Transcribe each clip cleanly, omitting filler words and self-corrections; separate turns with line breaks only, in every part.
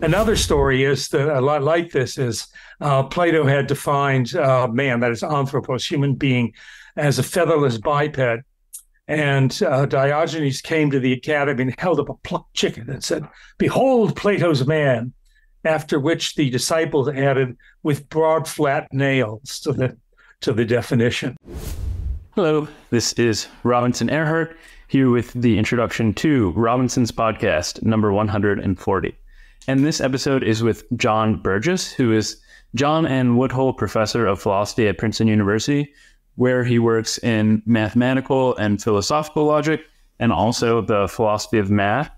Another story is that a lot like this is Plato had defined man, that is anthropos, human being, as a featherless biped. And Diogenes came to the academy and held up a plucked chicken and said, "Behold Plato's man," after which the disciples added, "with broad flat nails," to the definition.
Hello, this is Robinson Earhart here with the introduction to Robinson's podcast, number 140. And this episode is with John Burgess, who is John and Woodhull Professor of Philosophy at Princeton University, where he works in mathematical and philosophical logic, and also the philosophy of math,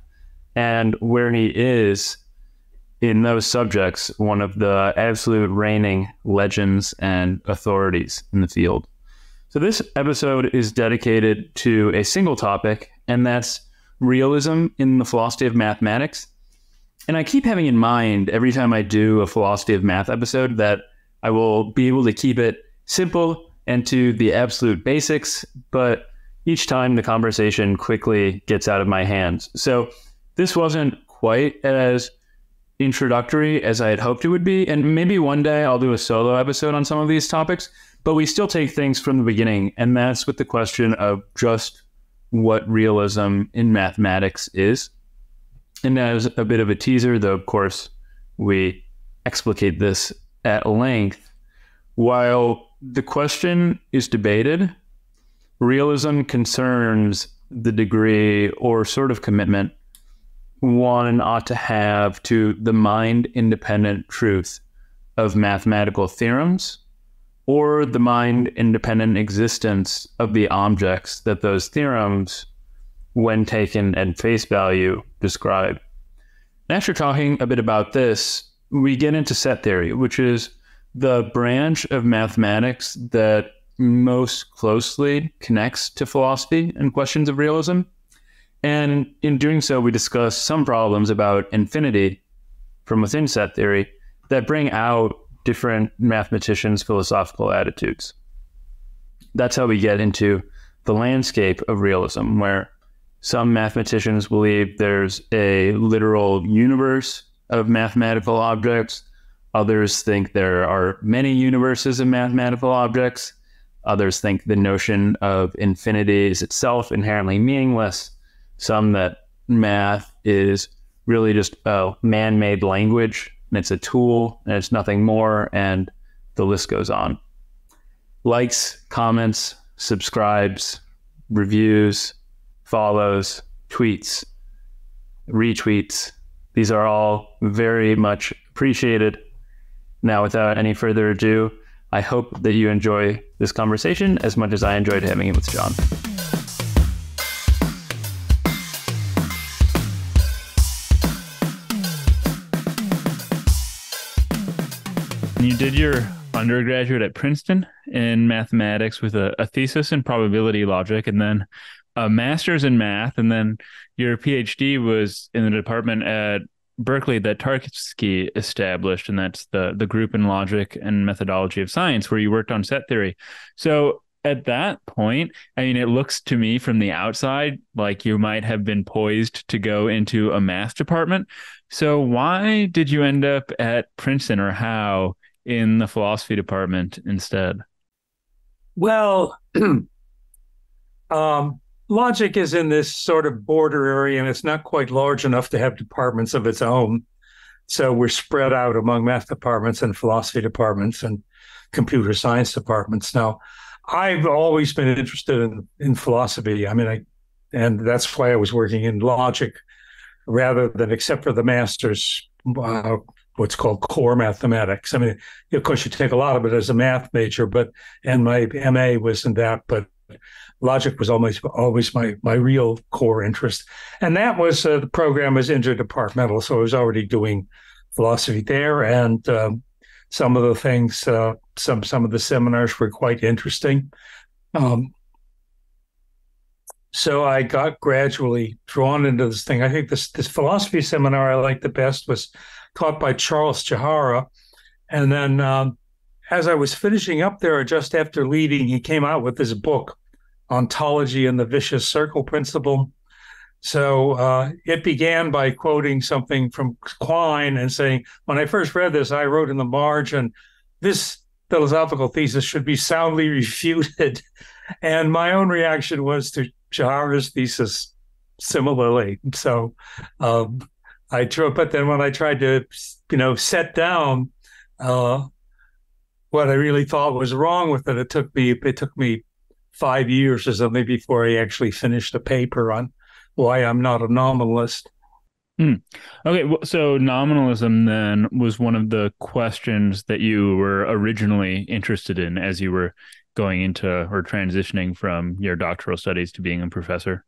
and where he is, in those subjects, one of the absolute reigning legends and authorities in the field. So this episode is dedicated to a single topic, and that's realism in the philosophy of mathematics. And I keep having in mind every time I do a philosophy of math episode that I will be able to keep it simple and to the absolute basics, but each time the conversation quickly gets out of my hands. So this wasn't quite as introductory as I had hoped it would be, and maybe one day I'll do a solo episode on some of these topics, but we still take things from the beginning, and that's with the question of just what realism in mathematics is. And as a bit of a teaser, though, of course, we explicate this at length. While the question is debated, realism concerns the degree or sort of commitment one ought to have to the mind-independent truth of mathematical theorems, or the mind-independent existence of the objects that those theorems, when taken at face value, describe. And after talking a bit about this, we get into set theory, which is the branch of mathematics that most closely connects to philosophy and questions of realism. And in doing so, we discuss some problems about infinity from within set theory that bring out different mathematicians' philosophical attitudes. That's how we get into the landscape of realism, where some mathematicians believe there's a literal universe of mathematical objects. Others think there are many universes of mathematical objects. Others think the notion of infinity is itself inherently meaningless. Some that math is really just a man-made language, and it's a tool, and it's nothing more, and the list goes on. Likes, comments, subscribes, reviews, follows, tweets, retweets. These are all very much appreciated. Now, without any further ado, I hope that you enjoy this conversation as much as I enjoyed having it with John. You did your undergraduate at Princeton in mathematics with a thesis in probability logic, and then a master's in math, and then your PhD was in the department at Berkeley that Tarski established, and that's the group in logic and methodology of science, where you worked on set theory. So at that point, I mean, it looks to me from the outside like you might have been poised to go into a math department. So why did you end up at Princeton, or how, in the philosophy department instead?
Well, logic is in this sort of border area, and it's not quite large enough to have departments of its own. So we're spread out among math departments and philosophy departments and computer science departments. Now, I've always been interested in philosophy. I mean, and that's why I was working in logic rather than, except for the master's, what's called core mathematics. I mean, of course, you take a lot of it as a math major, and my MA was in that, but logic was always my real core interest. And that was, the program was interdepartmental, so I was already doing philosophy there, and some of the things, some of the seminars were quite interesting. So I got gradually drawn into this thing. I think this philosophy seminar I liked the best was taught by Charles Chihara. And then as I was finishing up there, just after leaving, he came out with this book, Ontology and the Vicious Circle Principle, So it began by quoting something from Quine and saying, when I first read this, I wrote in the margin, this philosophical thesis should be soundly refuted. And my own reaction was to Johara's thesis similarly. So I drew, but then when I tried to, set down what I really thought was wrong with it, it took me 5 years or something before I actually finished a paper on why I'm not a nominalist.
Okay, so nominalism then was one of the questions that you were originally interested in as you were going into or transitioning from your doctoral studies to being a professor.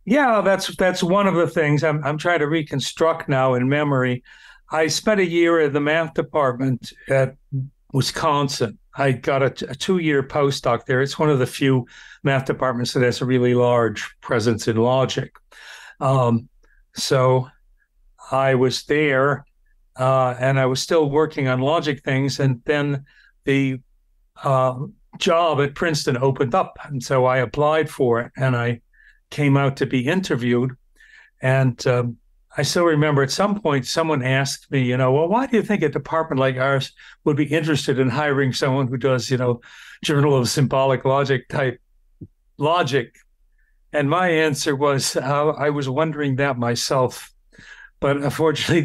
Yeah, that's one of the things I'm trying to reconstruct now in memory. I spent a year in the math department at Wisconsin. I got a 2-year postdoc there. It's one of the few math departments that has a really large presence in logic. So I was there, and I was still working on logic things. And then the job at Princeton opened up, and so I applied for it, and I came out to be interviewed. And I still remember at some point someone asked me, well, why do you think a department like ours would be interested in hiring someone who does, Journal of Symbolic Logic type logic? And my answer was, I was wondering that myself. But unfortunately,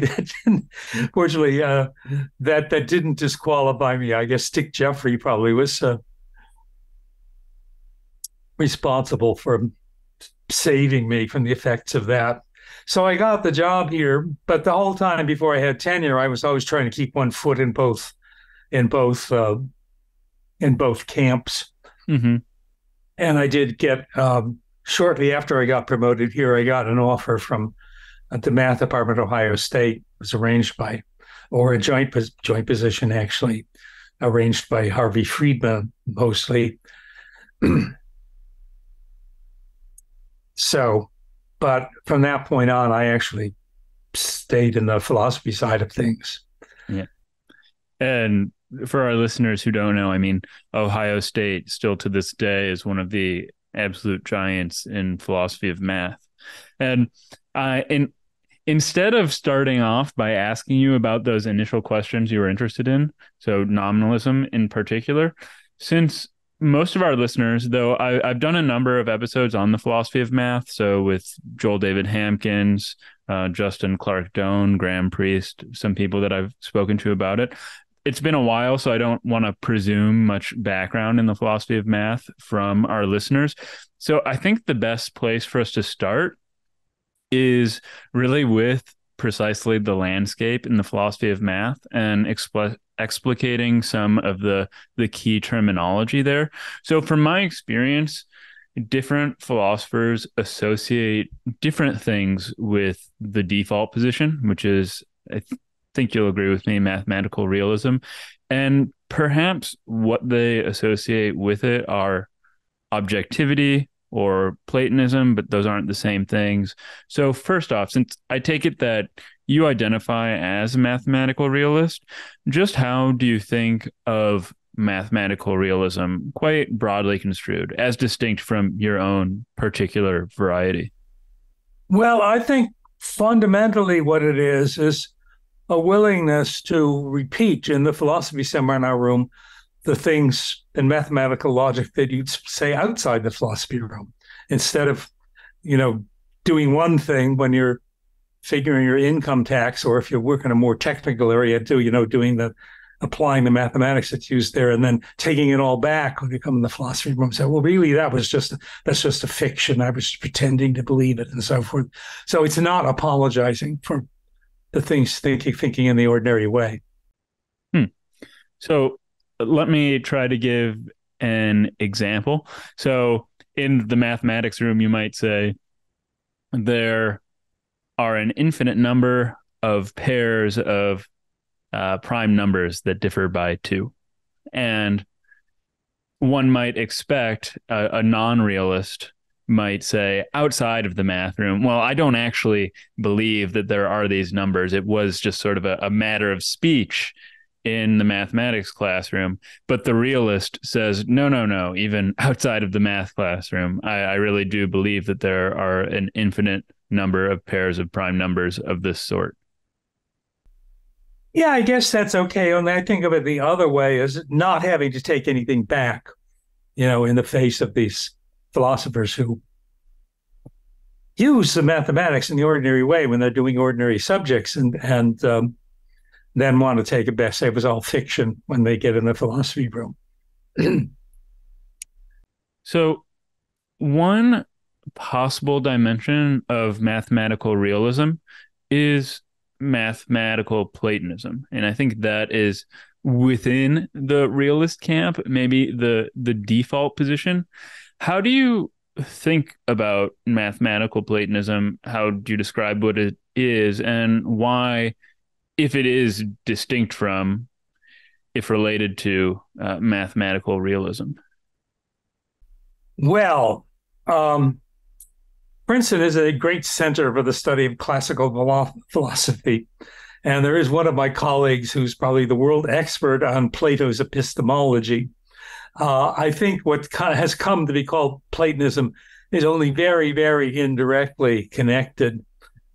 that didn't disqualify me. I guess Dick Jeffrey probably was responsible for saving me from the effects of that. So I got the job here, but the whole time before I had tenure, I was always trying to keep one foot in both camps.
Mm-hmm.
And I did get shortly after I got promoted here, I got an offer from the math department at Ohio State. It was arranged by, or a joint position actually, arranged by Harvey Friedman mostly. So, but from that point on, I actually stayed in the philosophy side of things.
Yeah. And for our listeners who don't know, I mean, Ohio State still to this day is one of the absolute giants in philosophy of math. And instead of starting off by asking you about those initial questions you were interested in, so nominalism in particular, since most of our listeners, though, I've done a number of episodes on the philosophy of math. So with Joel David Hampkins, Justin Clark Doan, Graham Priest, some people that I've spoken to about it. It's been a while, so I don't want to presume much background in the philosophy of math from our listeners. So I think the best place for us to start is really with precisely the landscape in the philosophy of math and explicating some of the key terminology there. So from my experience, different philosophers associate different things with the default position, which is, I think you'll agree with me, mathematical realism. And perhaps what they associate with it are objectivity or Platonism, but those aren't the same things. So first off, since I take it that you identify as a mathematical realist, just how do you think of mathematical realism, quite broadly construed, as distinct from your own particular variety?
Well, I think fundamentally what it is a willingness to repeat in the philosophy seminar room the things in mathematical logic that you'd say outside the philosophy room, instead of, doing one thing when you're figuring your income tax, or if you work in a more technical area too, applying the mathematics that's used there, and then taking it all back when you come in the philosophy room and say, well, really, that's just a fiction. I was pretending to believe it, and so forth. So it's not apologizing for the things thinking in the ordinary way.
So let me try to give an example. So in the mathematics room, you might say there are an infinite number of pairs of prime numbers that differ by 2. And one might expect a non-realist might say outside of the math room, well, I don't actually believe that there are these numbers. It was just sort of a matter of speech in the mathematics classroom, but the realist says, no, no, no, even outside of the math classroom, I really do believe that there are an infinite number of pairs of prime numbers of this sort.
Yeah, I guess that's okay. And I think of it the other way as not having to take anything back, in the face of these philosophers who use the mathematics in the ordinary way when they're doing ordinary subjects and then want to take it back, say it was all fiction when they get in the philosophy room.
So one possible dimension of mathematical realism is mathematical Platonism. And I think that is within the realist camp, maybe the default position. How do you think about mathematical Platonism? How do you describe what it is, and why, if it is distinct from, if related to, mathematical realism?
Well, Princeton is a great center for the study of classical philosophy. And there is one of my colleagues who's probably the world expert on Plato's epistemology. I think what has come to be called Platonism is only very, very indirectly connected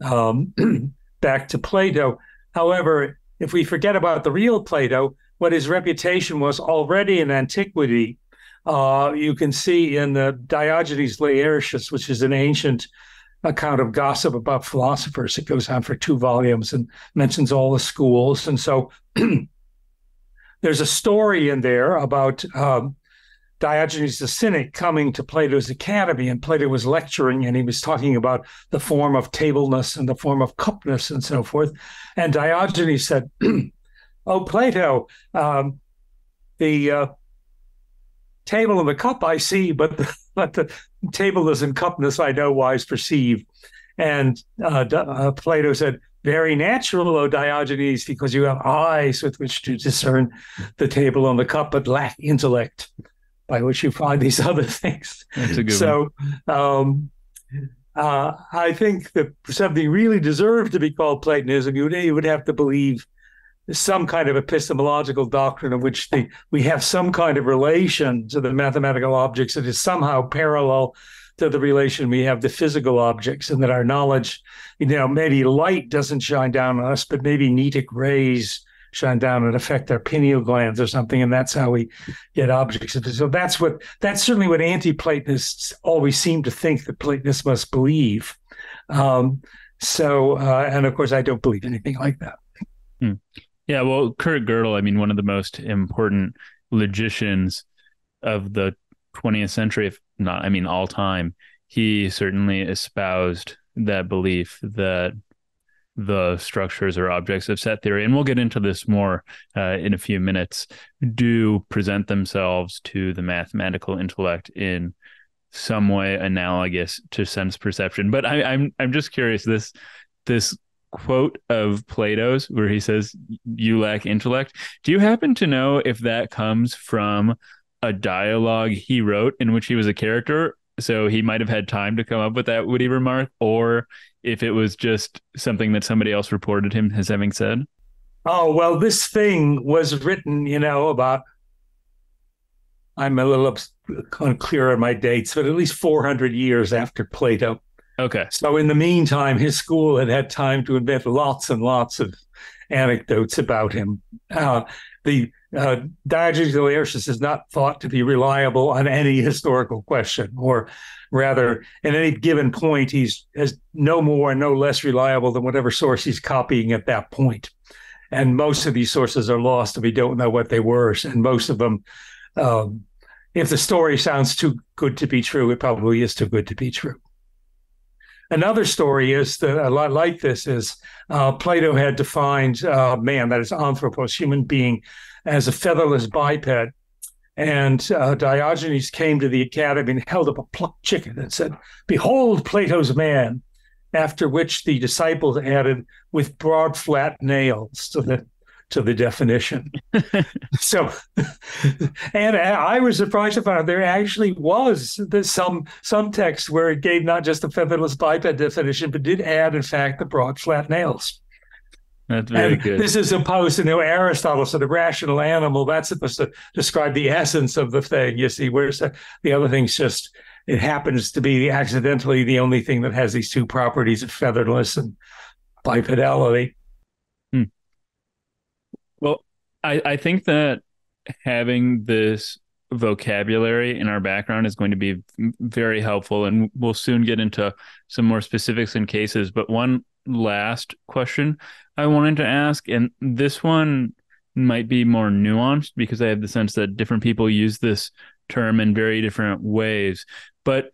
back to Plato. However, if we forget about the real Plato, what his reputation was already in antiquity, you can see in the Diogenes Laertius, which is an ancient account of gossip about philosophers. It goes on for 2 volumes and mentions all the schools. And so there's a story in there about Diogenes the Cynic coming to Plato's academy, and Plato was lecturing, and he was talking about the form of tableness and the form of cupness and so forth. And Diogenes said, "Oh, Plato, the table and the cup I see, but the tableness and cupness I no wise perceive." And Plato said, "Very natural, O Diogenes, because you have eyes with which to discern the table and the cup, but lack intellect, by which you find these other things."
That's a good one.
I think that for something really deserved to be called Platonism, you would have to believe some kind of epistemological doctrine of which we have some kind of relation to the mathematical objects that is somehow parallel to the relation we have to physical objects, and that our knowledge, maybe light doesn't shine down on us, but maybe netic rays shine down and affect our pineal glands or something, and that's how we get objects. So that's certainly what anti-Platonists always seem to think that Platonists must believe. And of course, I don't believe anything like that.
Yeah, well, Kurt Gödel, one of the most important logicians of the 20th century, if not, all time, he certainly espoused that belief that the structures or objects of set theory, and we'll get into this more in a few minutes, do present themselves to the mathematical intellect in some way analogous to sense perception. But I'm just curious, this quote of Plato's where he says, "You lack intellect," do you happen to know if that comes from a dialogue he wrote in which he was a character, so he might have had time to come up with that witty remark, or if it was just something that somebody else reported him as having said?
Oh, well, this thing was written, about, I'm a little unclear on my dates, but at least 400 years after Plato.
Okay.
So in the meantime, his school had time to invent lots and lots of anecdotes about him. The Diogenes Laertius is not thought to be reliable on any historical question, or rather, at any given point, he's no more and no less reliable than whatever source he's copying at that point. And most of these sources are lost, and we don't know what they were. And most of them, if the story sounds too good to be true, it probably is too good to be true. Another story is that a lot like this is Plato had defined man, that is anthropos, human being, as a featherless biped. And Diogenes came to the academy and held up a plucked chicken and said, "Behold Plato's man," after which the disciples added, "with broad flat nails," to the definition. So, and I was surprised to find out there actually was some text where it gave not just the featherless biped definition, but did add, in fact, the broad flat nails.
That's very
And
good.
this is opposed to Aristotle, so the rational animal, that's supposed to describe the essence of the thing, you see, whereas the other thing's just, it happens to be accidentally the only thing that has these two properties of featherless and bipedality.
Well, I think that having this vocabulary in our background is going to be very helpful, and we'll soon get into some more specifics and cases. But one last question I wanted to ask, and this one might be more nuanced because I have the sense that different people use this term in very different ways. But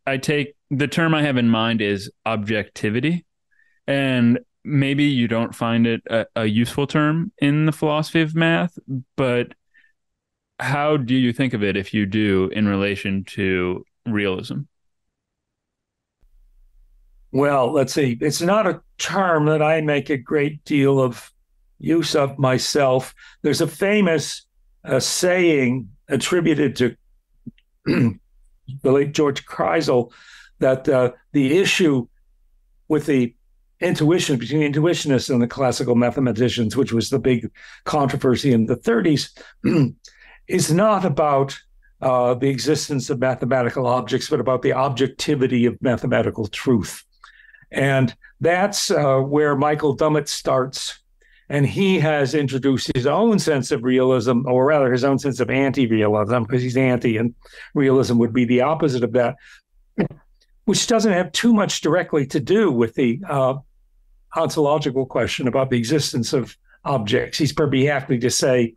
I take the term I have in mind is objectivity, and maybe you don't find it a useful term in the philosophy of math, but how do you think of it, if you do, in relation to realism?
Well, let's see. It's not a term that I make a great deal of use of myself. There's a famous saying attributed to the late George Kreisel that the issue with the intuition between the intuitionists and the classical mathematicians, which was the big controversy in the 30s, is not about the existence of mathematical objects, but about the objectivity of mathematical truth. And that's where Michael Dummett starts. And he has introduced his own sense of realism, or rather his own sense of anti-realism, because he's anti, and realism would be the opposite of that, which doesn't have too much directly to do with the ontological question about the existence of objects. He's probably happy to say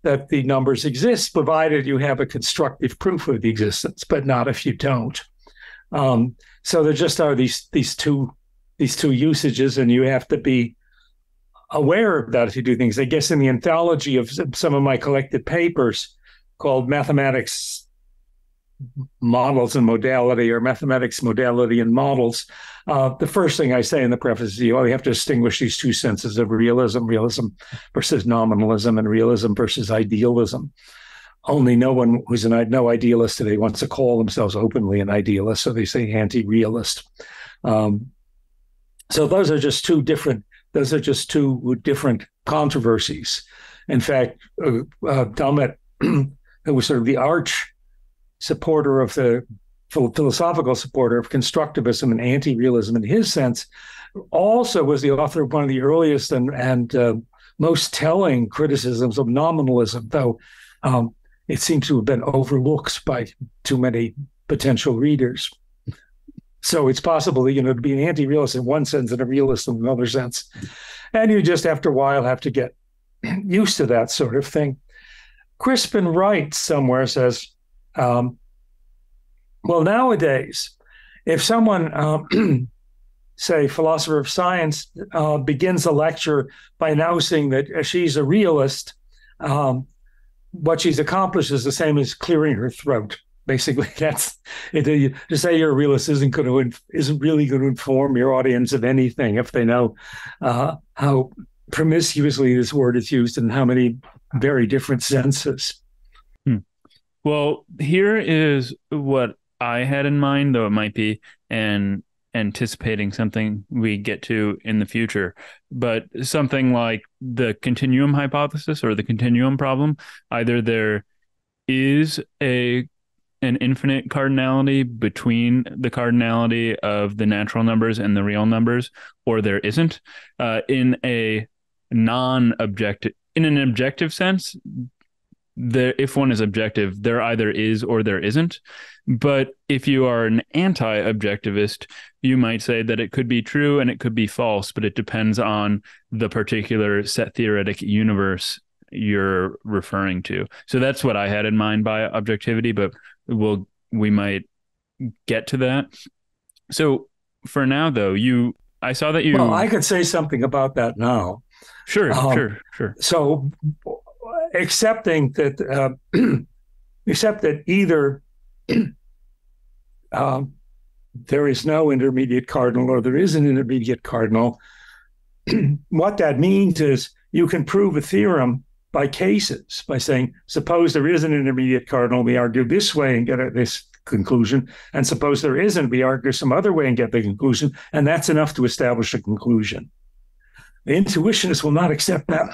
that the numbers exist, provided you have a constructive proof of the existence, but not if you don't. So there just are these two usages, and you have to be aware of that if you do things. I guess in the anthology of some of my collected papers called Mathematics Models and Modality, or Mathematics, Modality, and Models, the first thing I say in the preface is you have to distinguish these two senses of realism versus nominalism, and realism versus idealism. Only no one who's no idealist today wants to call themselves openly an idealist, so they say anti-realist. So those are just two different controversies. In fact, Dummett, who was sort of the arch supporter of the philosophical supporter of constructivism and anti-realism in his sense, also was the author of one of the earliest and most telling criticisms of nominalism, though it seems to have been overlooked by too many potential readers. So it's possible, to be an anti-realist in one sense and a realist in another sense. And you just, after a while, have to get used to that sort of thing. Crispin Wright somewhere says, well, nowadays, if someone, say, philosopher of science, begins a lecture by announcing that she's a realist, what she's accomplished is the same as clearing her throat. Basically, that's it. To say you're a realist isn't really going to inform your audience of anything if they know how promiscuously this word is used in how many very different senses.
Well, here is what I had in mind, though it might be anticipating something we get to in the future, but something like the continuum hypothesis or the continuum problem. Either there is an infinite cardinality between the cardinality of the natural numbers and the real numbers, or there isn't. In an objective sense, if one is objective, there either is or there isn't. But if you are an anti-objectivist, you might say that it could be true and it could be false, but it depends on the particular set theoretic universe you're referring to. So that's what I had in mind by objectivity, but we might get to that. So for now, though, I saw that you...
Well, I could say something about that now.
Sure.
So accepting that either there is no intermediate cardinal or there is an intermediate cardinal, what that means is you can prove a theorem by cases, by saying, suppose there is an intermediate cardinal, we argue this way and get this conclusion, and suppose there isn't, we argue some other way and get the conclusion, and that's enough to establish a conclusion. The intuitionists will not accept that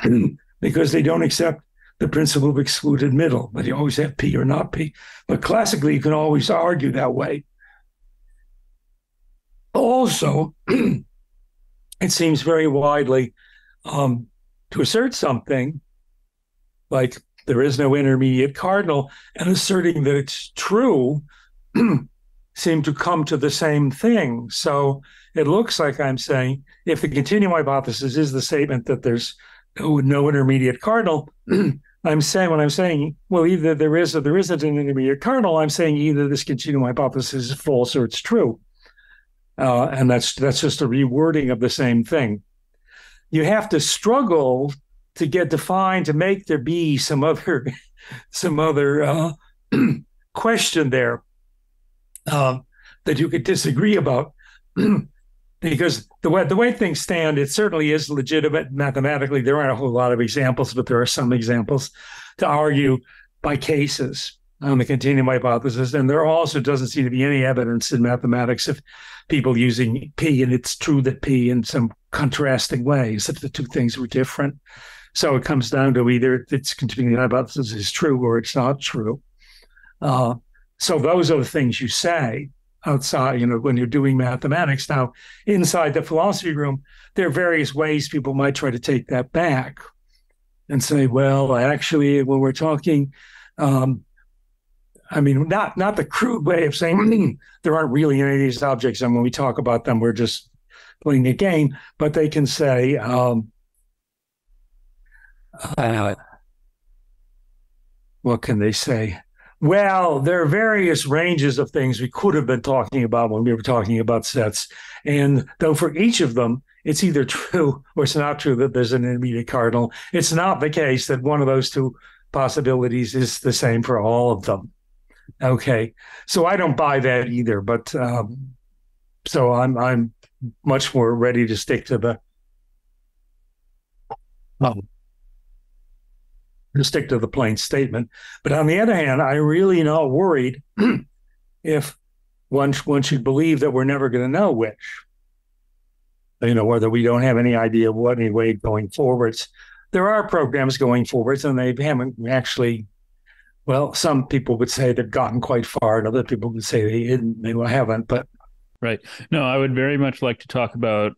because they don't accept the principle of excluded middle, but you always have P or not P. But classically, you can always argue that way. Also, it seems very widely to assert something like there is no intermediate cardinal, and asserting that it's true seem to come to the same thing. So it looks like I'm saying if the continuum hypothesis is the statement that there's no intermediate cardinal, I'm saying when I'm saying, well, either there is or there isn't an intermediate cardinal, I'm saying either this continuum hypothesis is false or it's true. And that's just a rewording of the same thing. You have to struggle to get defined to make there be some other question there that you could disagree about. Because the way things stand, it certainly is legitimate mathematically. There aren't a whole lot of examples, but there are some examples to argue by cases on the continuum hypothesis. And there also doesn't seem to be any evidence in mathematics of people using P, and it's true that P in some contrasting ways, that the two things were different. So it comes down to either its continuum hypothesis is true or it's not true. So those are the things you say outside, when you're doing mathematics. Now, inside the philosophy room, there are various ways people might try to take that back and say, well, actually, when we're talking, not the crude way of saying there aren't really any of these objects, and when we talk about them, we're just playing a game, but they can say, what can they say? Well, there are various ranges of things we could have been talking about when we were talking about sets. And though for each of them, it's either true or it's not true that there's an intermediate cardinal, it's not the case that one of those two possibilities is the same for all of them. Okay. So I don't buy that either, but so I'm much more ready to stick to the plain statement. But on the other hand, I'm really not worried if one should believe that we're never going to know which, whether we don't have any idea of what anyway going forwards. There are programs going forwards, and they haven't actually, well, some people would say they've gotten quite far, and other people would say they haven't. But
right. No, I would very much like to talk about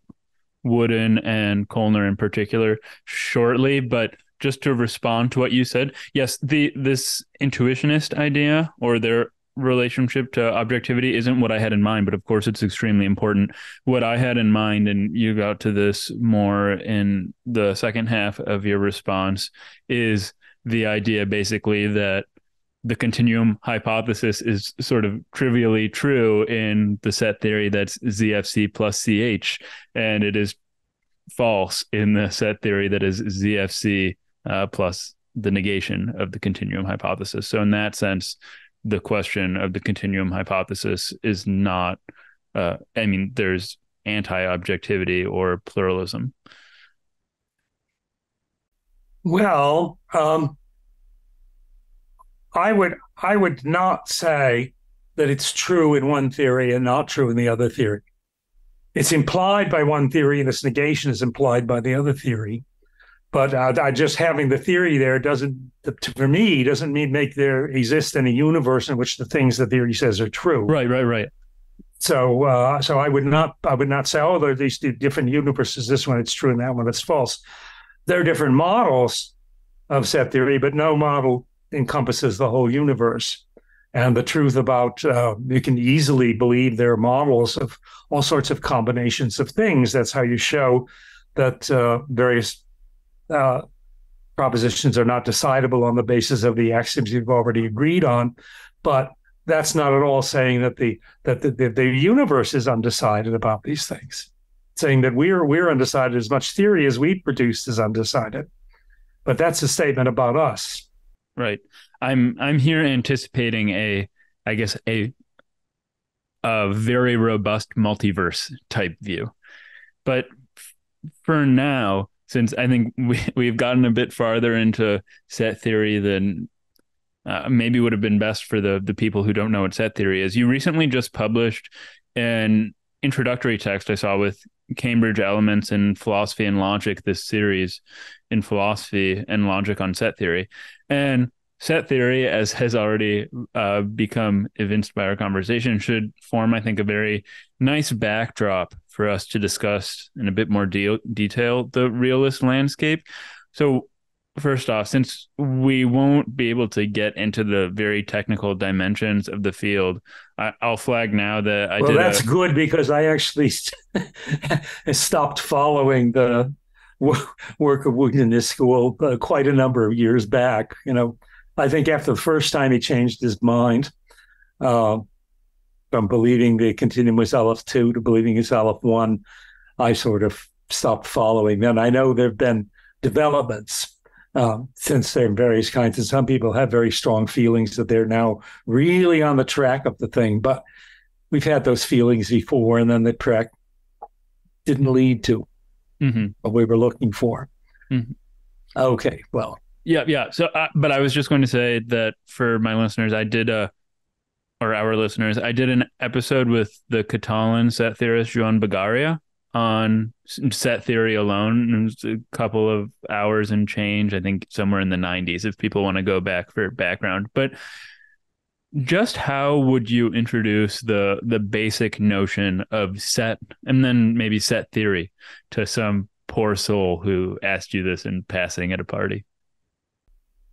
Wooden and Kollner in particular shortly, but just to respond to what you said, yes, this intuitionist idea or their relationship to objectivity isn't what I had in mind, but of course it's extremely important. What I had in mind, and you got to this more in the second half of your response, is the idea basically that the continuum hypothesis is sort of trivially true in the set theory that's ZFC plus CH, and it is false in the set theory that is ZFC plus the negation of the continuum hypothesis. So in that sense, the question of the continuum hypothesis is not, there's anti-objectivity or pluralism.
Well, I would not say that it's true in one theory and not true in the other theory. It's implied by one theory and its negation is implied by the other theory. But just having the theory there doesn't mean make there exist any universe in which the things the theory says are true.
Right.
So I would not say, oh, there are these different universes. This one it's true and that one it's false. There are different models of set theory, but no model encompasses the whole universe. And the truth about you can easily believe there are models of all sorts of combinations of things. That's how you show that various propositions are not decidable on the basis of the axioms you've already agreed on. But that's not at all saying that the universe is undecided about these things. It's saying that we're undecided. As much theory as we produced is undecided. But that's a statement about us.
Right. I'm here anticipating a very robust multiverse type view. But for now, since I think we've gotten a bit farther into set theory than maybe would have been best for the people who don't know what set theory is, you recently just published an introductory text I saw with Cambridge Elements in Philosophy and Logic, this series in philosophy and logic on set theory. And set theory, as has already become evinced by our conversation, should form, I think, a very nice backdrop for us to discuss in a bit more detail the realist landscape. So first off, since we won't be able to get into the very technical dimensions of the field, I'll flag now that I did.
Well, that's good, because I actually stopped following the work of Wood in this school quite a number of years back. I think after the first time he changed his mind from believing the continuum was Aleph 2 to believing it's Aleph 1, I sort of stopped following them. I know there have been developments since there are various kinds, and some people have very strong feelings that they're now really on the track of the thing, but we've had those feelings before, and then the track didn't lead to what we were looking for. Okay, well.
Yeah. So, but I was just going to say that for my listeners, or our listeners, I did an episode with the Catalan set theorist Joan Bagaria on set theory alone. It was a couple of hours and change, I think somewhere in the 90s, if people want to go back for background. But just how would you introduce the basic notion of set, and then maybe set theory, to some poor soul who asked you this in passing at a party?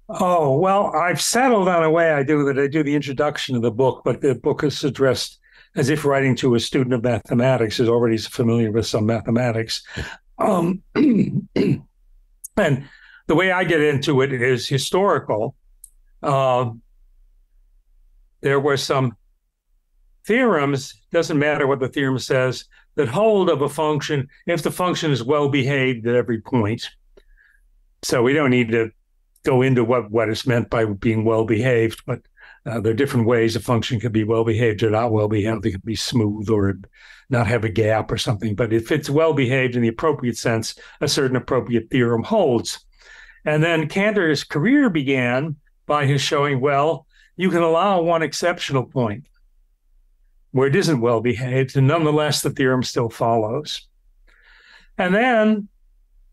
Oh, well, I've settled on a way I do the introduction of the book, but the book is addressed as if writing to a student of mathematics who's already familiar with some mathematics. And the way I get into it is historical. There were some theorems, doesn't matter what the theorem says, that hold of a function if the function is well behaved at every point. So we don't need to go into what is meant by being well behaved, but there are different ways a function could be well behaved or not well behaved. It could be smooth or not have a gap or something. But if it's well behaved in the appropriate sense, a certain appropriate theorem holds. And then Cantor's career began by his showing, well, you can allow one exceptional point where it isn't well behaved, and nonetheless the theorem still follows. And then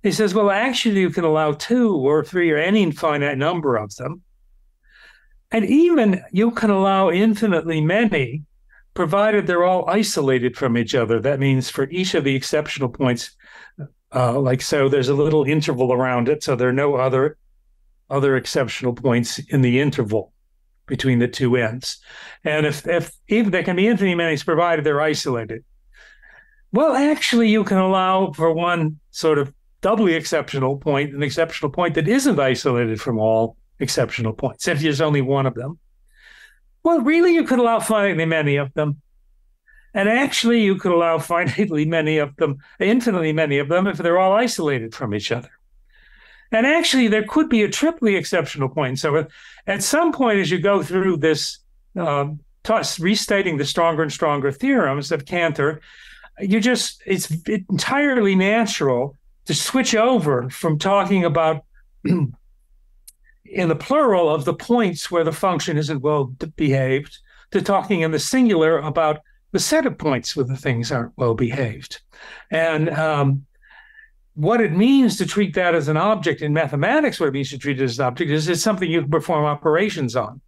he says, well, actually, you can allow 2 or 3 or any finite number of them. And even you can allow infinitely many, provided they're all isolated from each other. That means for each of the exceptional points, so there's a little interval around it, so there are no other exceptional points in the interval between the two ends. And if even there can be infinitely many, provided they're isolated. Well, actually, you can allow for one sort of doubly exceptional point, an exceptional point that isn't isolated from all exceptional points, if there's only one of them. Well, really, you could allow finitely many of them. And actually, you could allow finitely many of them, infinitely many of them, if they're all isolated from each other. And actually, there could be a triply exceptional point. So at some point, as you go through this, restating the stronger and stronger theorems of Cantor, it's entirely natural to switch over from talking about in the plural of the points where the function isn't well behaved to talking in the singular about the set of points where the things aren't well behaved. And what it means to treat that as an object in mathematics, what it means to treat it as an object is it's something you can perform operations on.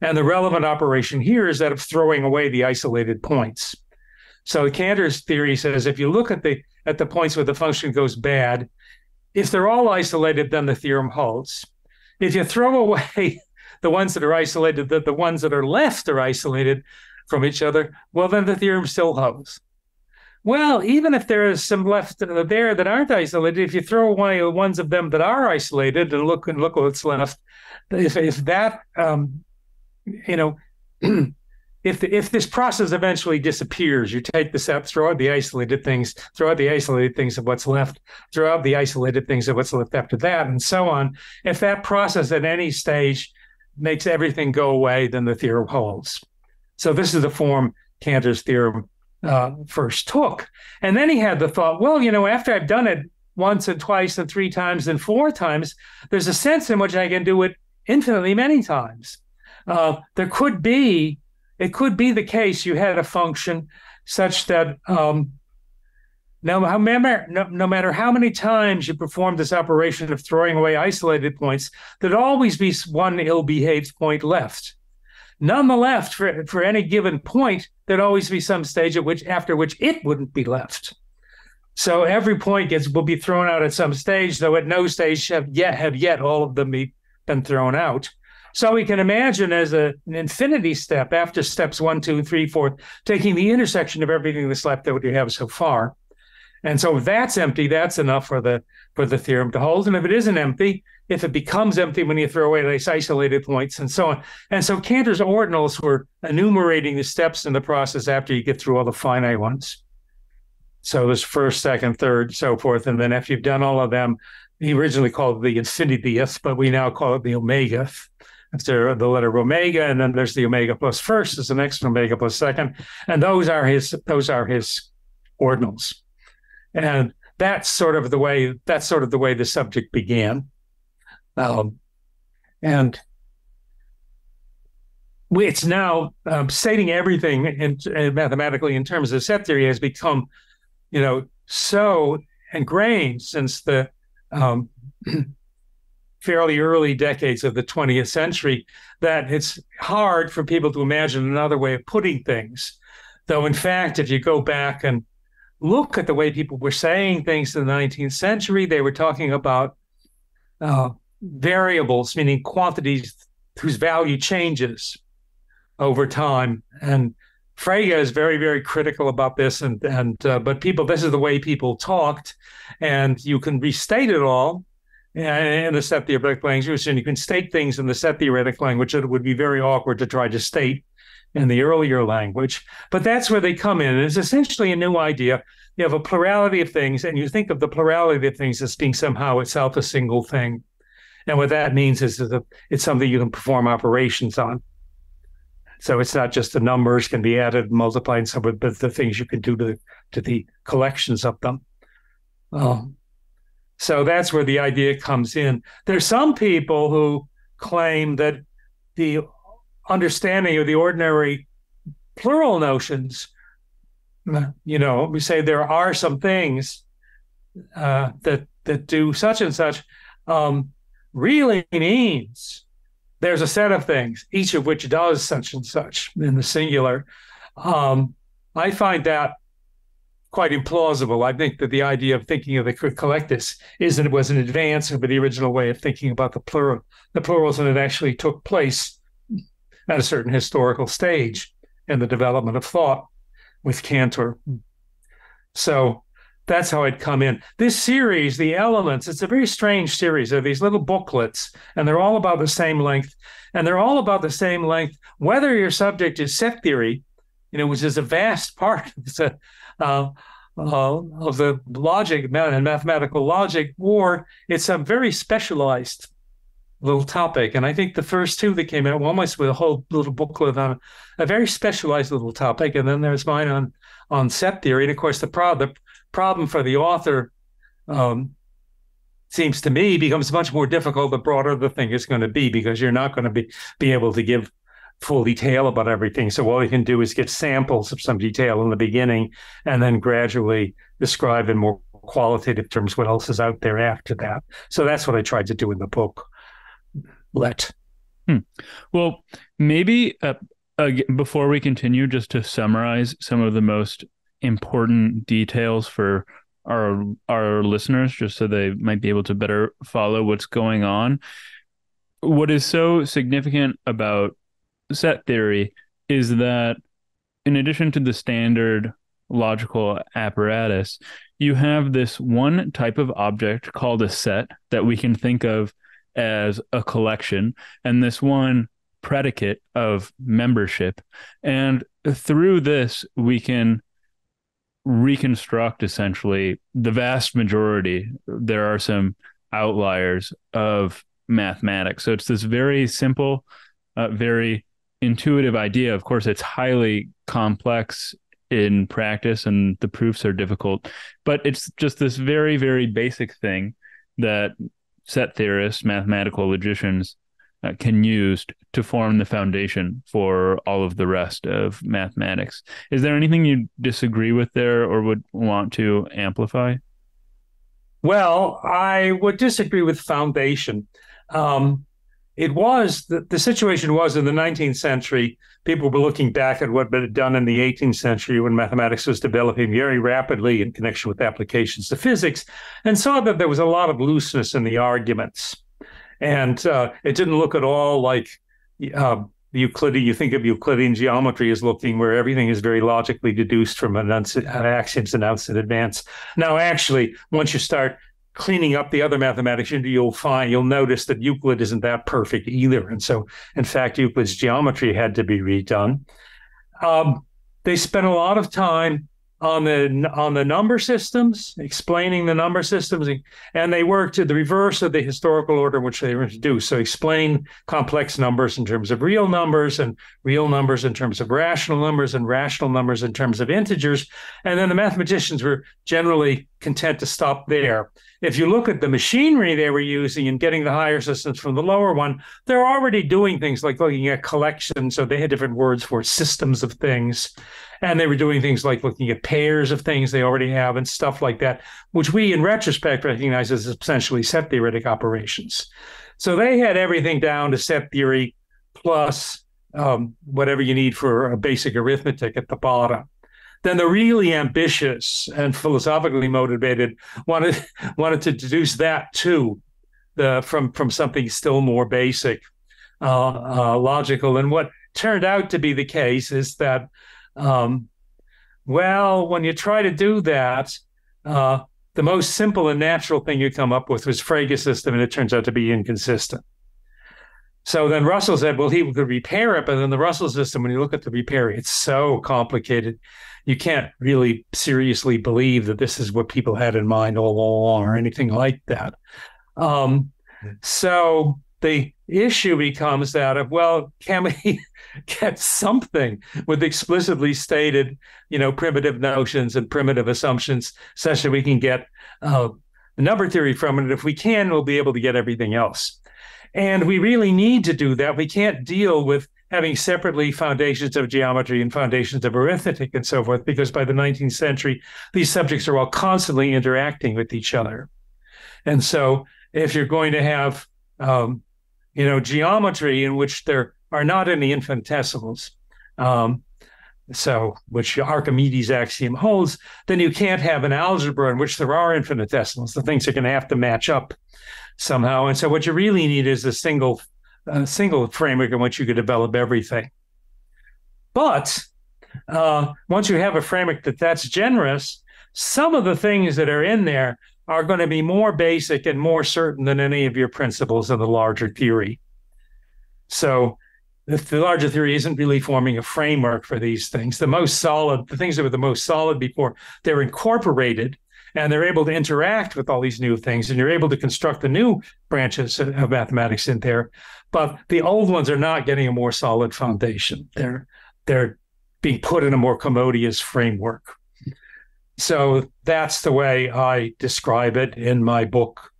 And the relevant operation here is that of throwing away the isolated points. So Cantor's theory says if you look at the points where the function goes bad, if they're all isolated, then the theorem holds. If you throw away the ones that are isolated, the ones that are left are isolated from each other, well, then the theorem still holds. Well, even if there is some left there that aren't isolated, if you throw away ones of them that are isolated and look what's left, if that, if this process eventually disappears, you take the set, throw out the isolated things of what's left, throw out the isolated things of what's left after that, and so on. If that process at any stage makes everything go away, then the theorem holds. So this is the form Cantor's theorem first took. And then he had the thought, well, after I've done it once and twice and 3 times and 4 times, there's a sense in which I can do it infinitely many times. It could be the case you had a function, such that no matter how many times you perform this operation of throwing away isolated points, there'd always be one ill-behaved point left. Nonetheless, for any given point, there'd always be some stage after which it wouldn't be left. So every point will be thrown out at some stage, though at no stage have yet all of them been thrown out. So we can imagine as an infinity step after steps 1, 2, 3, 4, taking the intersection of everything that's left that we have so far. And so if that's empty, that's enough for the theorem to hold. And if it isn't empty, if it becomes empty when you throw away these isolated points and so on. And so Cantor's ordinals were enumerating the steps in the process after you get through all the finite ones. So there's first, second, third, so forth. And then after you've done all of them, he originally called it the infinitieth, but we now call it the omegeth. After the letter omega, and then there's the omega plus first is the next omega plus second. And those are his ordinals. And that's sort of the way the subject began. And it's now stating everything mathematically in terms of set theory has become, so ingrained since the fairly early decades of the 20th century that it's hard for people to imagine another way of putting things. Though, in fact, if you go back and look at the way people were saying things in the 19th century, they were talking about variables, meaning quantities whose value changes over time. And Frege is very, very critical about this. But this is the way people talked, and you can restate it all in the set theoretic language, and you can state things in the set theoretic language that it would be very awkward to try to state in the earlier language. But that's where they come in. It's essentially a new idea. You have a plurality of things, and you think of the plurality of things as being somehow itself a single thing. And what that means is that it's something you can perform operations on. So it's not just the numbers can be added and multiplied, but the things you can do to the collections of them. So that's where the idea comes in. There's some people who claim that the understanding of the ordinary plural notions, we say there are some things that do such and such, really means there's a set of things, each of which does such and such in the singular. I find that quite implausible. I think that the idea of thinking of the collectus was an advance over the original way of thinking about the plurals, and it actually took place at a certain historical stage in the development of thought with Cantor. So that's how I'd come in. This series, The Elements, it's a very strange series. They're these little booklets, and they're all about the same length. And they're all about the same length, whether your subject is set theory, which is a vast part of the logic and mathematical logic, or it's a very specialized little topic. And I think the first two that came out, almost with a whole little booklet on a very specialized little topic. And then there's mine on set theory. And of course, the problem for the author seems to me becomes much more difficult the broader the thing is going to be, because you're not going to be able to give full detail about everything. So all you can do is get samples of some detail in the beginning and then gradually describe in more qualitative terms what else is out there after that. So that's what I tried to do in the book.
Well, maybe before we continue, just to summarize some of the most important details for our listeners, just so they might be able to better follow what's going on. What is so significant about set theory is that in addition to the standard logical apparatus, you have this one type of object called a set that we can think of as a collection, and this one predicate of membership. And through this, we can reconstruct essentially the vast majority. There are some outliers of mathematics. So it's this very simple, very intuitive idea. Of course, it's highly complex in practice and the proofs are difficult, but it's just this very, very basic thing that set theorists, mathematical logicians can use to form the foundation for all of the rest of mathematics. Is there anything you disagree with there or would want to amplify?
Well, I would disagree with foundation. The situation was in the 19th century, people were looking back at what had been done in the 18th century when mathematics was developing very rapidly in connection with applications to physics, and saw that there was a lot of looseness in the arguments. And it didn't look at all like Euclidean. You think of Euclidean geometry as looking where everything is very logically deduced from axioms announced in advance. Now, actually, once you start cleaning up the other mathematics, you'll notice that Euclid isn't that perfect either. And so, in fact, Euclid's geometry had to be redone. They spent a lot of time on the number systems, explaining the number systems, and they worked to the reverse of the historical order in which they were introduced. So explain complex numbers in terms of real numbers, and real numbers in terms of rational numbers, and rational numbers in terms of integers. And then the mathematicians were generally content to stop there. If you look at the machinery they were using in getting the higher systems from the lower one, they're already doing things like looking at collections. So they had different words for systems of things. And they were doing things like looking at pairs of things they already have and stuff like that, which we, in retrospect, recognize as essentially set theoretic operations. So they had everything down to set theory plus whatever you need for a basic arithmetic at the bottom. Then the really ambitious and philosophically motivated wanted to deduce that too, from something still more basic, logical. And what turned out to be the case is that, when you try to do that, the most simple and natural thing you come up with was Frege's system, and it turns out to be inconsistent. So then Russell said, well, he could repair it, but then the Russell system, when you look at the repair, it's so complicated. You can't really seriously believe that this is what people had in mind all along or anything like that. So the issue becomes that of, well, can we get something with explicitly stated, primitive notions and primitive assumptions such that we can get number theory from it? If we can, we'll be able to get everything else. And we really need to do that. We can't deal with having separately foundations of geometry and foundations of arithmetic and so forth, because by the 19th century, these subjects are all constantly interacting with each other. And so if you're going to have, geometry in which there are not any infinitesimals, which Archimedes' axiom holds, then you can't have an algebra in which there are infinitesimals. The things are going to have to match up somehow. And so what you really need is a single framework in which you could develop everything. But once you have a framework that's generous, some of the things that are in there are going to be more basic and more certain than any of your principles in the larger theory. So if the larger theory isn't really forming a framework for these things, the things that were the most solid before, they're incorporated, and they're able to interact with all these new things, and you're able to construct the new branches of mathematics in there. But the old ones are not getting a more solid foundation. They're being put in a more commodious framework. So that's the way I describe it in my book,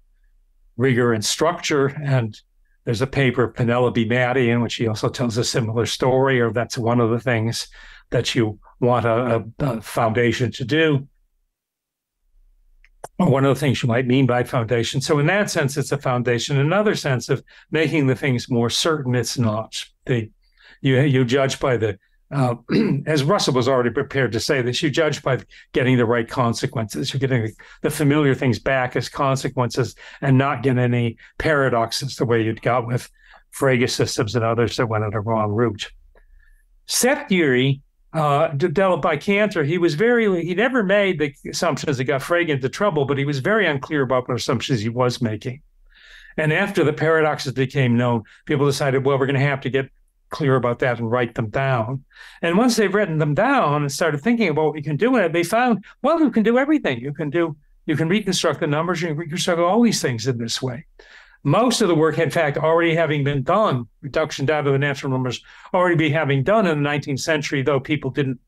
Rigor and Structure. And there's a paper of Penelope Matty in which she also tells a similar story, or that's one of the things that you want a foundation to do, or one of the things you might mean by foundation. So in that sense, it's a foundation. In another sense of making the things more certain, it's not. You judge by the, as Russell was already prepared to say this, you judge by getting the right consequences. You're getting the familiar things back as consequences and not getting any paradoxes the way you'd got with Frege systems and others that went on a wrong route. Set theory, developed by Cantor, he never made the assumptions that got Frege into trouble, but he was very unclear about what assumptions he was making. And after the paradoxes became known, people decided, well, we're going to have to get clear about that and write them down. And once they've written them down and started thinking about what we can do in it, they found, well, you can do everything. You can reconstruct the numbers, you can reconstruct all these things in this way. Most of the work, in fact, already having been done, reduction down to the natural numbers, already having done in the 19th century, though people didn't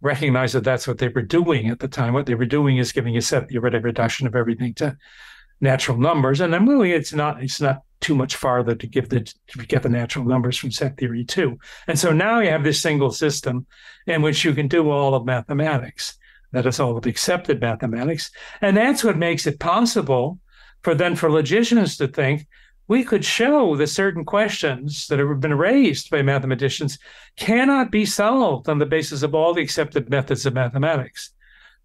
recognize that that's what they were doing at the time. What they were doing is giving a set theoretic reduction of everything to natural numbers. And then really, it's not too much farther to get the natural numbers from set theory too. And so now you have this single system in which you can do all of mathematics. That is all of accepted mathematics. And that's what makes it possible for logicians to think we could show that certain questions that have been raised by mathematicians cannot be solved on the basis of all the accepted methods of mathematics,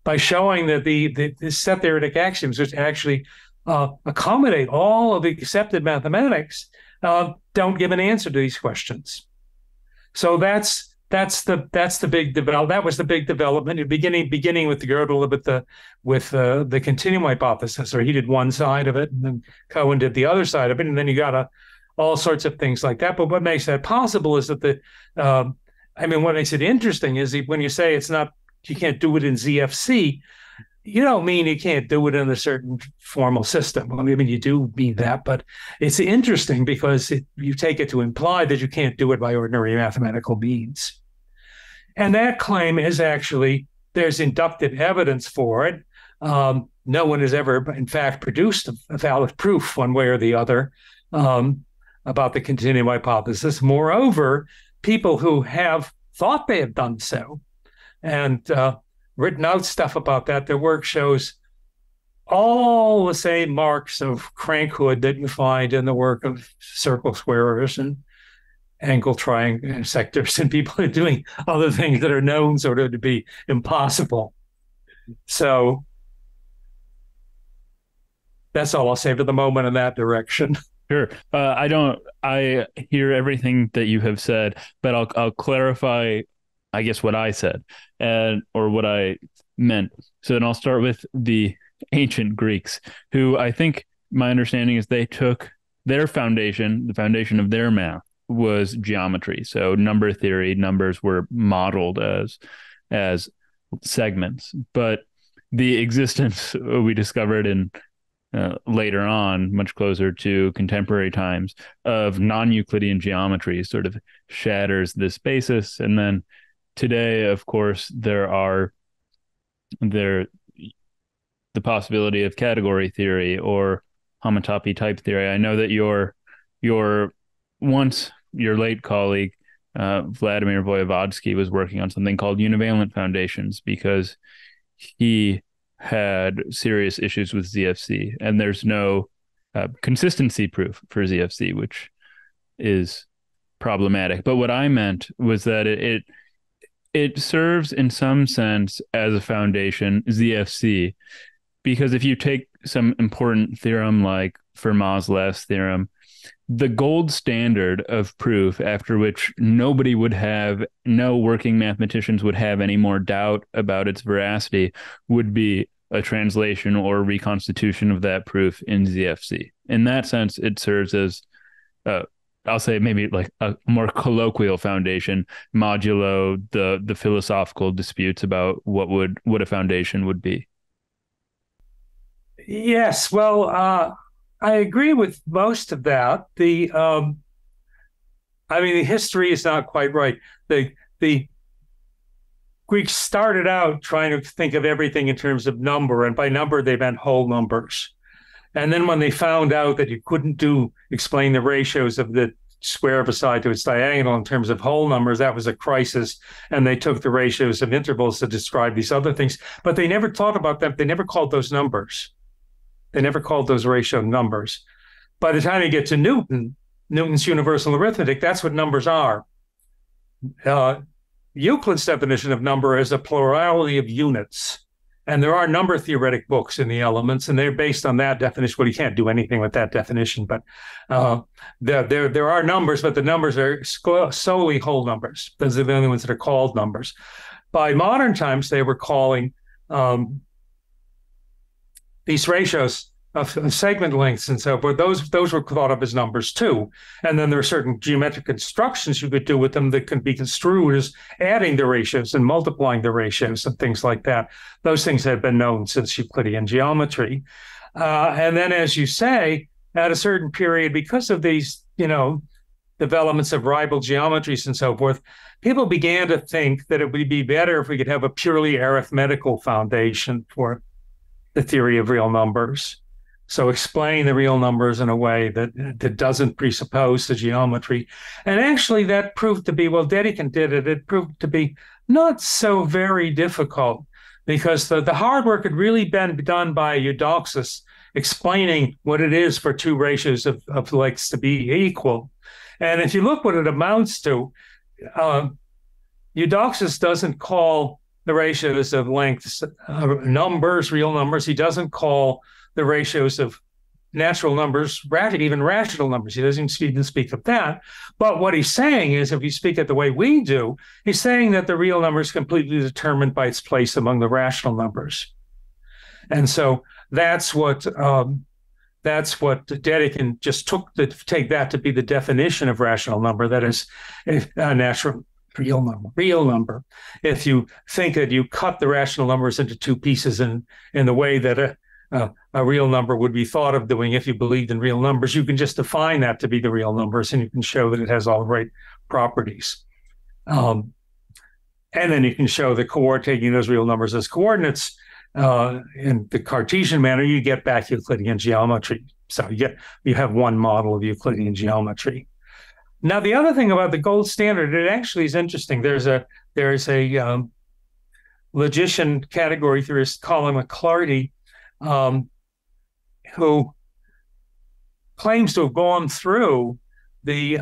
by showing that the set theoretic axioms, which actually accommodate all of the accepted mathematics, don't give an answer to these questions. So that's the big development. That was the big development, beginning with the continuum hypothesis, or he did one side of it, and then Cohen did the other side of it, and then you got all sorts of things like that. But what makes that possible is that what makes it interesting is when you say you can't do it in ZFC, you don't mean you can't do it in a certain formal system. Well, I mean, you do mean that, but it's interesting because you take it to imply that you can't do it by ordinary mathematical means. And that claim is actually, there's inductive evidence for it. No one has ever, in fact, produced a valid proof one way or the other about the continuum hypothesis. Moreover, people who have thought they have done so and written out stuff about that, their work shows all the same marks of crankhood that you find in the work of circle squarers and angle triangle sectors, and people are doing other things that are known sort of to be impossible. So that's all I'll say for the moment in that direction.
Sure. I hear everything that you have said, but I'll clarify, I guess, what I said or what I meant. So then I'll start with the ancient Greeks, who I think my understanding is they took their foundation, the foundation of their math was geometry. So number theory, numbers were modeled as segments, but the existence we discovered in later on, much closer to contemporary times, of non-Euclidean geometry sort of shatters this basis. And then today, of course, the possibility of category theory or homotopy type theory. I know that your late colleague, Vladimir Vojevodsky, was working on something called univalent foundations because he had serious issues with ZFC, and there's no consistency proof for ZFC, which is problematic. But what I meant was that it serves in some sense as a foundation, ZFC, because if you take some important theorem like Fermat's last theorem, the gold standard of proof after which no working mathematicians would have any more doubt about its veracity would be a translation or reconstitution of that proof in ZFC. In that sense, it serves as, I'll say maybe like a more colloquial foundation, modulo the philosophical disputes about what a foundation would be.
Yes, well, I agree with most of that. The history is not quite right. The Greeks started out trying to think of everything in terms of number, and by number they meant whole numbers. And then when they found out that you couldn't explain the ratios of the square of a side to its diagonal in terms of whole numbers, that was a crisis. And they took the ratios of intervals to describe these other things, but they never thought about them. They never called those numbers. They never called those ratio numbers. By the time you get to Newton's universal arithmetic, that's what numbers are. Euclid's definition of number is a plurality of units. And there are number theoretic books in the Elements, and they're based on that definition. Well, you can't do anything with that definition, but there are numbers, but the numbers are solely whole numbers. Those are the only ones that are called numbers. By modern times, they were calling these ratios of segment lengths and so forth, those were thought of as numbers too. And then there are certain geometric constructions you could do with them that can be construed as adding the ratios and multiplying the ratios and things like that. Those things have been known since Euclidean geometry. And then, as you say, at a certain period, because of these, developments of rival geometries and so forth, people began to think that it would be better if we could have a purely arithmetical foundation for the theory of real numbers. So explain the real numbers in a way that doesn't presuppose the geometry. And actually that proved to be, well, Dedekind did it. It proved to be not so very difficult because the hard work had really been done by Eudoxus explaining what it is for two ratios of lengths to be equal. And if you look what it amounts to, Eudoxus doesn't call the ratios of lengths numbers, real numbers. He doesn't call the ratios of natural numbers, even rational numbers. He doesn't even speak of that. But what he's saying is, if you speak it the way we do, he's saying that the real number is completely determined by its place among the rational numbers. And so that's what Dedekind just took to take that to be the definition of rational number. That is a natural real number. If you think that you cut the rational numbers into two pieces in the way that a real number would be thought of doing if you believed in real numbers, you can just define that to be the real numbers, and you can show that it has all the right properties. And then you can show the taking those real numbers as coordinates in the Cartesian manner, you get back Euclidean geometry. So you have one model of Euclidean geometry. Now, the other thing about the gold standard, it actually is interesting. There's a logician category theorist, Colin McClarty, who claims to have gone through the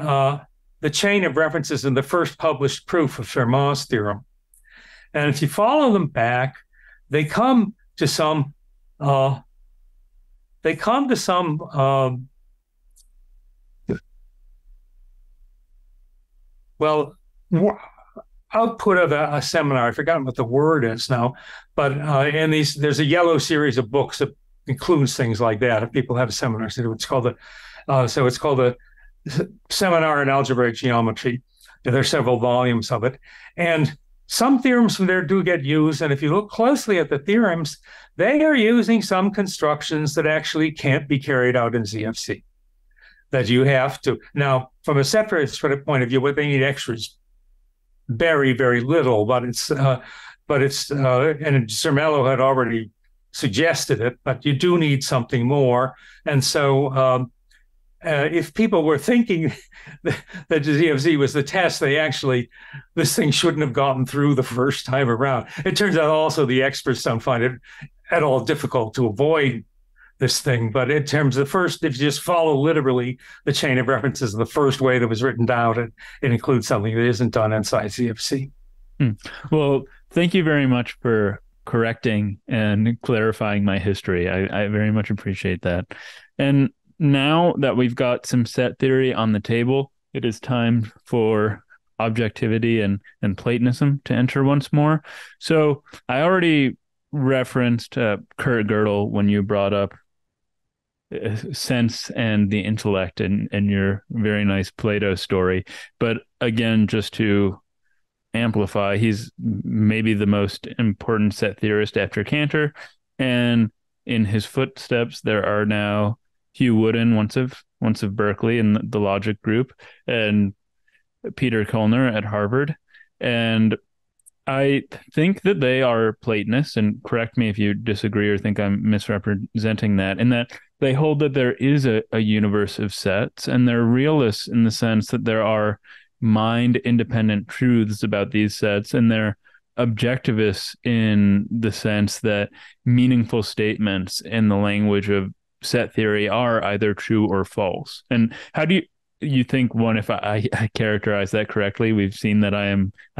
chain of references in the first published proof of Fermat's theorem. And if you follow them back, they come to some output of a seminar. I've forgotten what the word is now, but there's a yellow series of books that includes things like that. If people have seminars, it's called the Seminar in Algebraic Geometry. There are several volumes of it, and some theorems from there do get used. And if you look closely at the theorems, they are using some constructions that actually can't be carried out in ZFC. That you have to now, from a set theory point of view, what they need extra is very, very little. But and Zermelo had already suggested it. But you do need something more. And so, if people were thinking that ZFZ was the test, this thing shouldn't have gotten through the first time around. It turns out also the experts don't find it at all difficult to avoid this thing. But in terms of if you just follow literally the chain of references, the first way that was written down, it includes something that isn't done inside ZFC.
Well, thank you very much for correcting and clarifying my history. I very much appreciate that. And now that we've got some set theory on the table, it is time for objectivity and Platonism to enter once more. So I already referenced Kurt Gödel when you brought up sense and the intellect in your very nice Plato story. But again, just to amplify, he's maybe the most important set theorist after Cantor. And in his footsteps, there are now Hugh Wooden, once of Berkeley in the logic group, and Peter Koellner at Harvard. And I think that they are Platonists, and correct me if you disagree or think I'm misrepresenting that, in that they hold that there is a universe of sets, and they're realists in the sense that there are mind-independent truths about these sets, and they're objectivists in the sense that meaningful statements in the language of set theory are either true or false. And how do you think, one, if I characterize that correctly? We've seen that I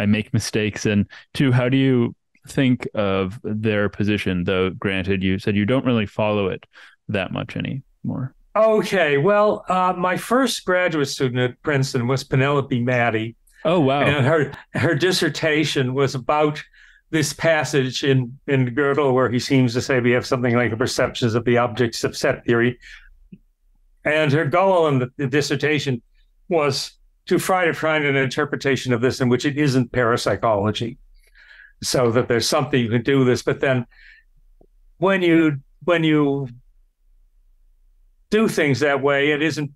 make mistakes. And two, how do you think of their position, though granted you said you don't really follow it that much anymore?
Okay, well, my first graduate student at Princeton was Penelope Matty.
Oh, wow.
And her dissertation was about this passage in Gödel where he seems to say we have something like the perceptions of the objects of set theory. And her goal in the dissertation was to try to find an interpretation of this in which it isn't parapsychology, so that there's something you can do this. But then when you do things that way, it isn't.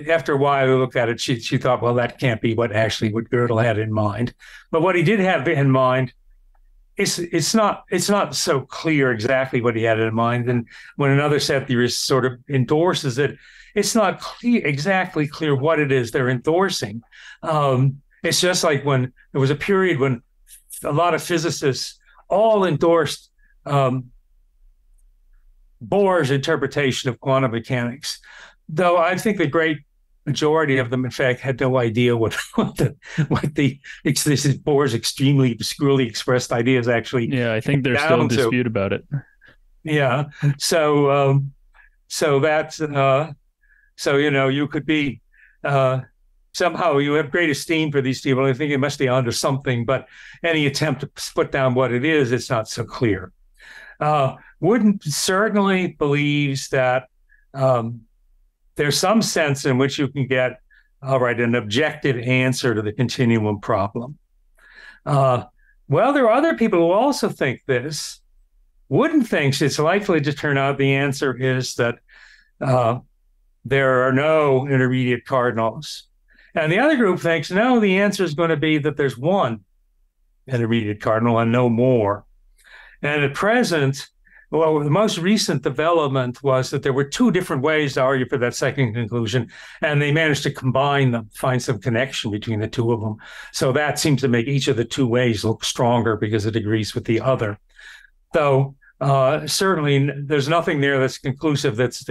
After a while, we looked at it. She thought, well, that can't be what Gödel had in mind. But what he did have in mind it's not so clear exactly what he had in mind. And when another set theorist sort of endorses it, it's not exactly clear what it is they're endorsing. It's just like when there was a period when a lot of physicists all endorsed Bohr's interpretation of quantum mechanics, though I think the great majority of them, in fact, had no idea what this is Bohr's extremely obscurely expressed ideas actually.
Yeah, I think there's still a dispute about it.
Yeah, so that's you could be somehow you have great esteem for these people. I think it must be onto something, but any attempt to put down what it is, it's not so clear. Wooden certainly believes that there's some sense in which you can get, an objective answer to the continuum problem. Well, there are other people who also think this. Wooden thinks it's likely to turn out the answer is that there are no intermediate cardinals. And the other group thinks, no, the answer is going to be that there's one intermediate cardinal and no more. And at present, well, the most recent development was that there were two different ways to argue for that second conclusion, and they managed to combine them, find some connection between the two of them. So that seems to make each of the two ways look stronger because it agrees with the other. Though certainly there's nothing there that's conclusive that's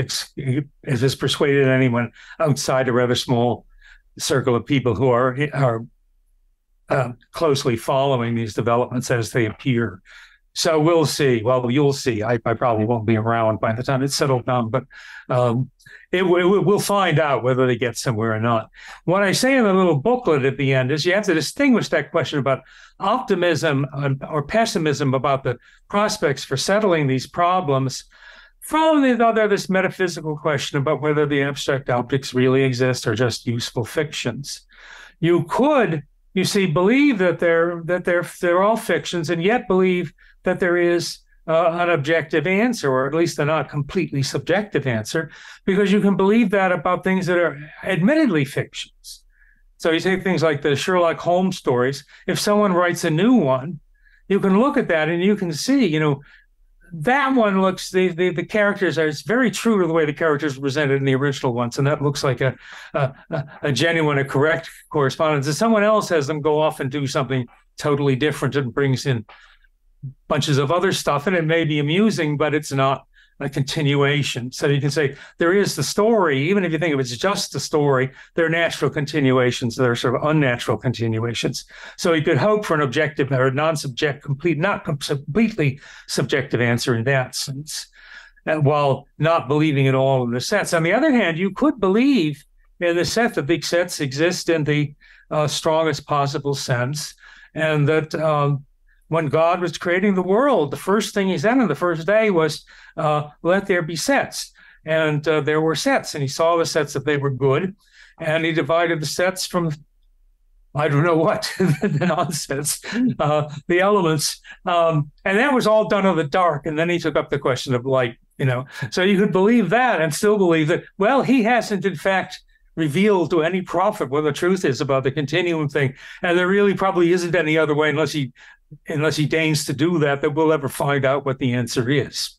has persuaded anyone outside a rather small circle of people who are closely following these developments as they appear. So we'll see. Well, you'll see. I probably won't be around by the time it's settled down, but we'll find out whether they get somewhere or not. What I say in the little booklet at the end is you have to distinguish that question about optimism or pessimism about the prospects for settling these problems from this metaphysical question about whether the abstract objects really exist or just useful fictions. You could, believe that they're all fictions, and yet believe that there is an objective answer, or at least a not completely subjective answer, because you can believe that about things that are admittedly fictions. So you take things like the Sherlock Holmes stories. If someone writes a new one, you can look at that and you can see, that one looks, the characters are, it's very true to the way the characters were presented in the original ones. And that looks like a genuine, a correct correspondence. And someone else has them go off and do something totally different and brings in bunches of other stuff. And it may be amusing, but it's not a continuation. So you can say there is the story, even if you think of it's just a story, there are natural continuations, there are sort of unnatural continuations. So you could hope for an objective or not completely subjective answer in that sense, while not believing at all in the sets. On the other hand, you could believe in the set that big sets exist in the strongest possible sense, and that when God was creating the world, the first thing he said on the first day was, let there be sets. And there were sets, and he saw the sets that they were good, and he divided the sets from, I don't know what, the nonsense, the elements. And that was all done in the dark. And then he took up the question of light, So you could believe that and still believe that, well, he hasn't, in fact, revealed to any prophet what the truth is about the continuum thing. And there really probably isn't any other way unless he deigns to do that we'll ever find out what the answer is.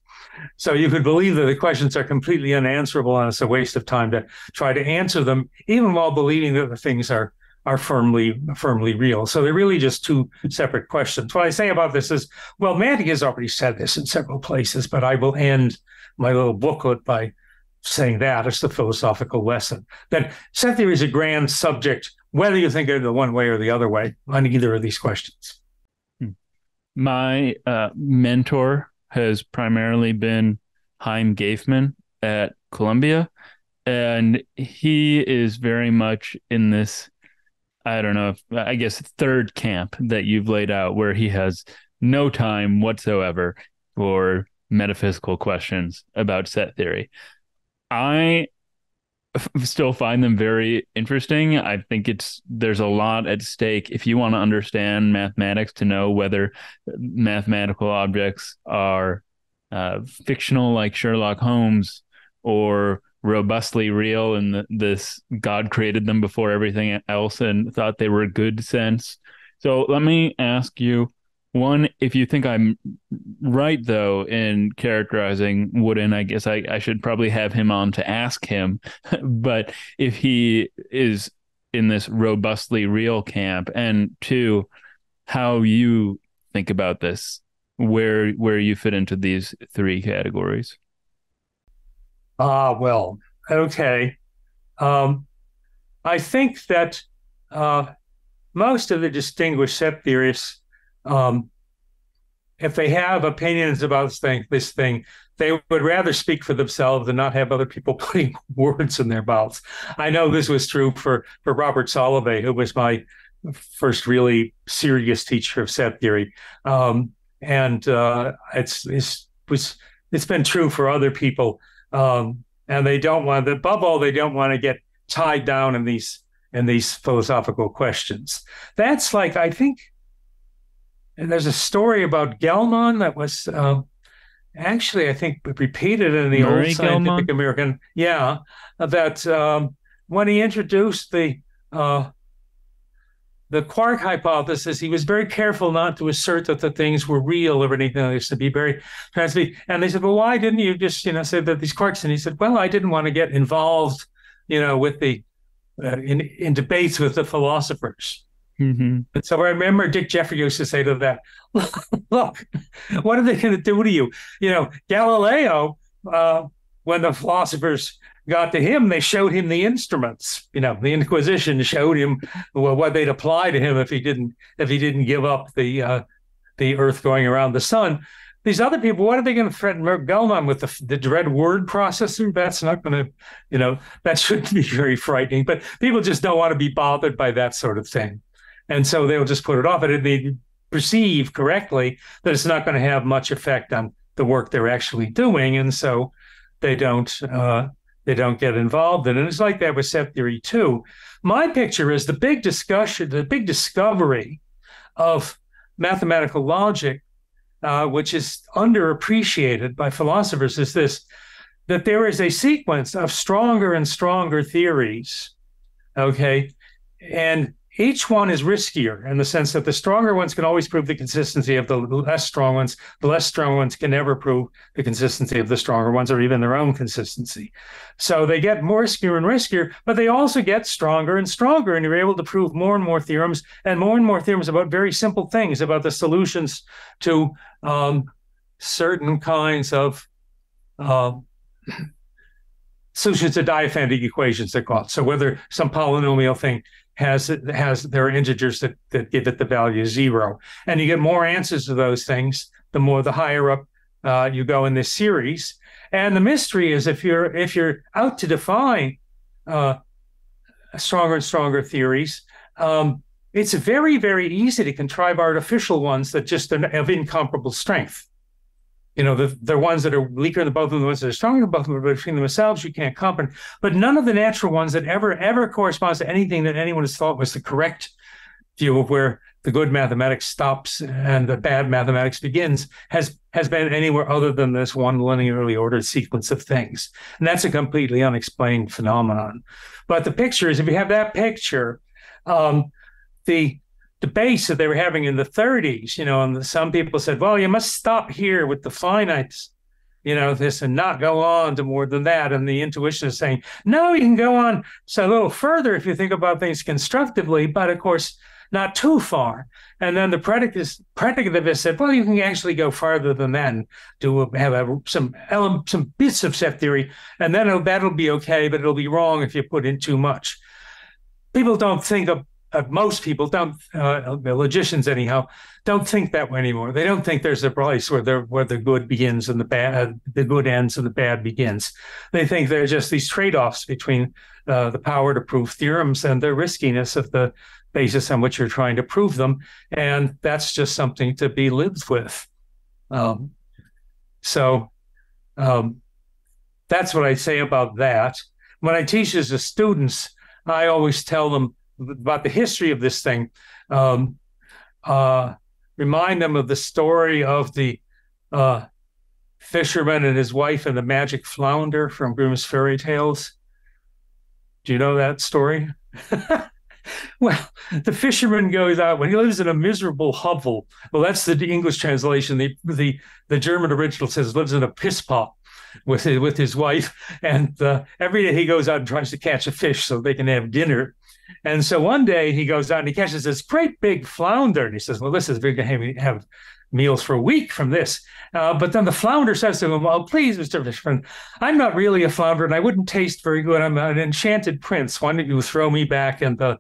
So you could believe that the questions are completely unanswerable, and it's a waste of time to try to answer them, even while believing that the things are firmly real. So they're really just two separate questions. What I say about this is, well, Mantic has already said this in several places, but I will end my little booklet by saying that it's the philosophical lesson, that set theory is a grand subject, whether you think of it the one way or the other way on either of these questions.
My mentor has primarily been Chaim Gafman at Columbia, and he is very much in this, I guess, third camp that you've laid out, where he has no time whatsoever for metaphysical questions about set theory. I still find them very interesting. I think there's a lot at stake if you want to understand mathematics, to know whether mathematical objects are fictional like Sherlock Holmes, or robustly real in this God created them before everything else and thought they were good sense. So let me ask you, One, if you think I'm right, though, in characterizing Wooden, I guess I should probably have him on to ask him. But if he is in this robustly real camp, and two, how you think about this, where you fit into these three categories.
Well, okay. I think that most of the distinguished set theorists, if they have opinions about this thing, they would rather speak for themselves than not have other people putting words in their mouths. I know this was true for Robert Solovay, who was my first really serious teacher of set theory, and it's been true for other people. And they don't want, above all, they don't want to get tied down in these philosophical questions. That's like, I think, and there's a story about Gell-Mann that was actually, I think, repeated in the
Murray
old Scientific
Gell-Mann?
American. Yeah, that when he introduced the quark hypothesis, he was very careful not to assert that the things were real or anything like this, to be very transparent. And they said, well, why didn't you just, say that these quarks? And he said, well, I didn't want to get involved, with the in debates with the philosophers.
Mm-hmm.
And so I remember Dick Jeffrey used to say to that, look, what are they going to do to you? Galileo, when the philosophers got to him, they showed him the instruments. The Inquisition showed him what they'd apply to him if he didn't give up the Earth going around the sun. These other people, what are they going to threaten Gell-Mann with the dread word processor? That's not going to, that shouldn't be very frightening. But people just don't want to be bothered by that sort of thing, and so they'll just put it off. And they perceive correctly that it's not going to have much effect on the work they're actually doing, and so they don't get involved in it. And it's like that with set theory too. My picture is the big discussion, the big discovery of mathematical logic, which is underappreciated by philosophers, is this, that there is a sequence of stronger and stronger theories, okay? And each one is riskier in the sense that the stronger ones can always prove the consistency of the less strong ones. The less strong ones can never prove the consistency of the stronger ones or even their own consistency. So they get more riskier and riskier, but they also get stronger and stronger, and you're able to prove more and more theorems about very simple things, about the solutions to certain kinds of solutions to Diophantine equations, they're called. So whether some polynomial thing there are integers that give it the value 0, and you get more answers to those things the higher up you go in this series. And the mystery is, if you're out to define stronger and stronger theories, it's very, very easy to contrive artificial ones that just are of incomparable strength. The ones that are weaker than both of them, the ones that are stronger than both of them, but between themselves, you can't comprehend. But none of the natural ones that ever corresponds to anything that anyone has thought was the correct view of where the good mathematics stops and the bad mathematics begins has been anywhere other than this one linearly ordered sequence of things. And that's a completely unexplained phenomenon. But the picture is, if you have that picture, the debates that they were having in the 30s, and some people said, well, you must stop here with the finites, this, and not go on to more than that. And the intuition is saying, no, you can go on a little further if you think about things constructively, but of course, not too far. And then the predicativists said, well, you can actually go farther than that and have some bits of set theory, and then that'll be okay, but it'll be wrong if you put in too much. People don't think of most people don't, the logicians anyhow, don't think that way anymore. They don't think there's a place where the good begins and the good ends and the bad begins. They think there are just these trade-offs between the power to prove theorems and the riskiness of the basis on which you're trying to prove them, and that's just something to be lived with. So that's what I say about that. When I teach as the students, I always tell them about the history of this thing, remind them of the story of the fisherman and his wife and the magic flounder from Grimm's fairy tales. Do you know that story? Well, the fisherman goes out when he lives in a miserable hovel. Well, that's the English translation. The German original says lives in a piss pot with his wife, and every day he goes out and tries to catch a fish so they can have dinner. And so one day he goes out and he catches this great big flounder, and he says, "Well, this is we're going to have meals for a week from this." But then the flounder says to him, "Well, please, Mr. Fisherman, I'm not really a flounder, and I wouldn't taste very good. I'm an enchanted prince. Why don't you throw me back in the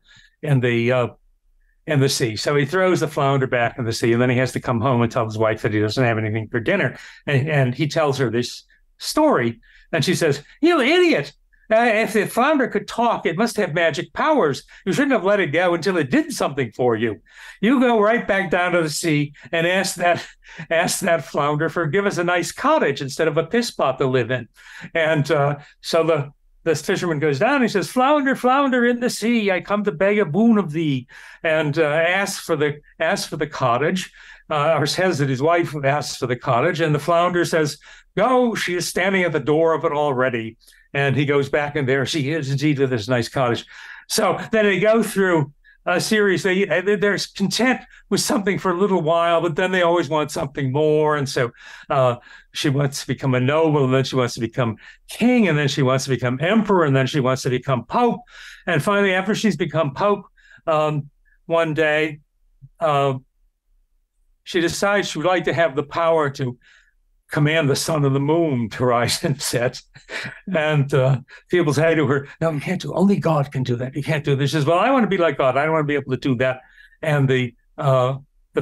sea?" So he throws the flounder back in the sea, and then he has to come home and tell his wife that he doesn't have anything for dinner. And he tells her this story, and she says, "You idiot! If the flounder could talk, it must have magic powers. You shouldn't have let it go until it did something for you. You go right back down to the sea and ask that flounder for give us a nice cottage instead of a piss pot to live in." And so this fisherman goes down. He says, "Flounder, flounder in the sea, I come to beg a boon of thee," and asks for the cottage. Or says that his wife asks for the cottage, and the flounder says, "Go, she is standing at the door of it already." And he goes back in there. She is indeed with this nice cottage. So then they go through a series. They're content with something for a little while, but then they always want something more. And so she wants to become a noble, and then she wants to become king, and then she wants to become emperor, and then she wants to become pope. And finally, after she's become pope, one day, she decides she would like to have the power to command the sun and the moon to rise and set. And people say to her, "No, you can't do it. Only God can do that. You can't do this." She says, "Well, I want to be like God. I don't want to be able to do that." And the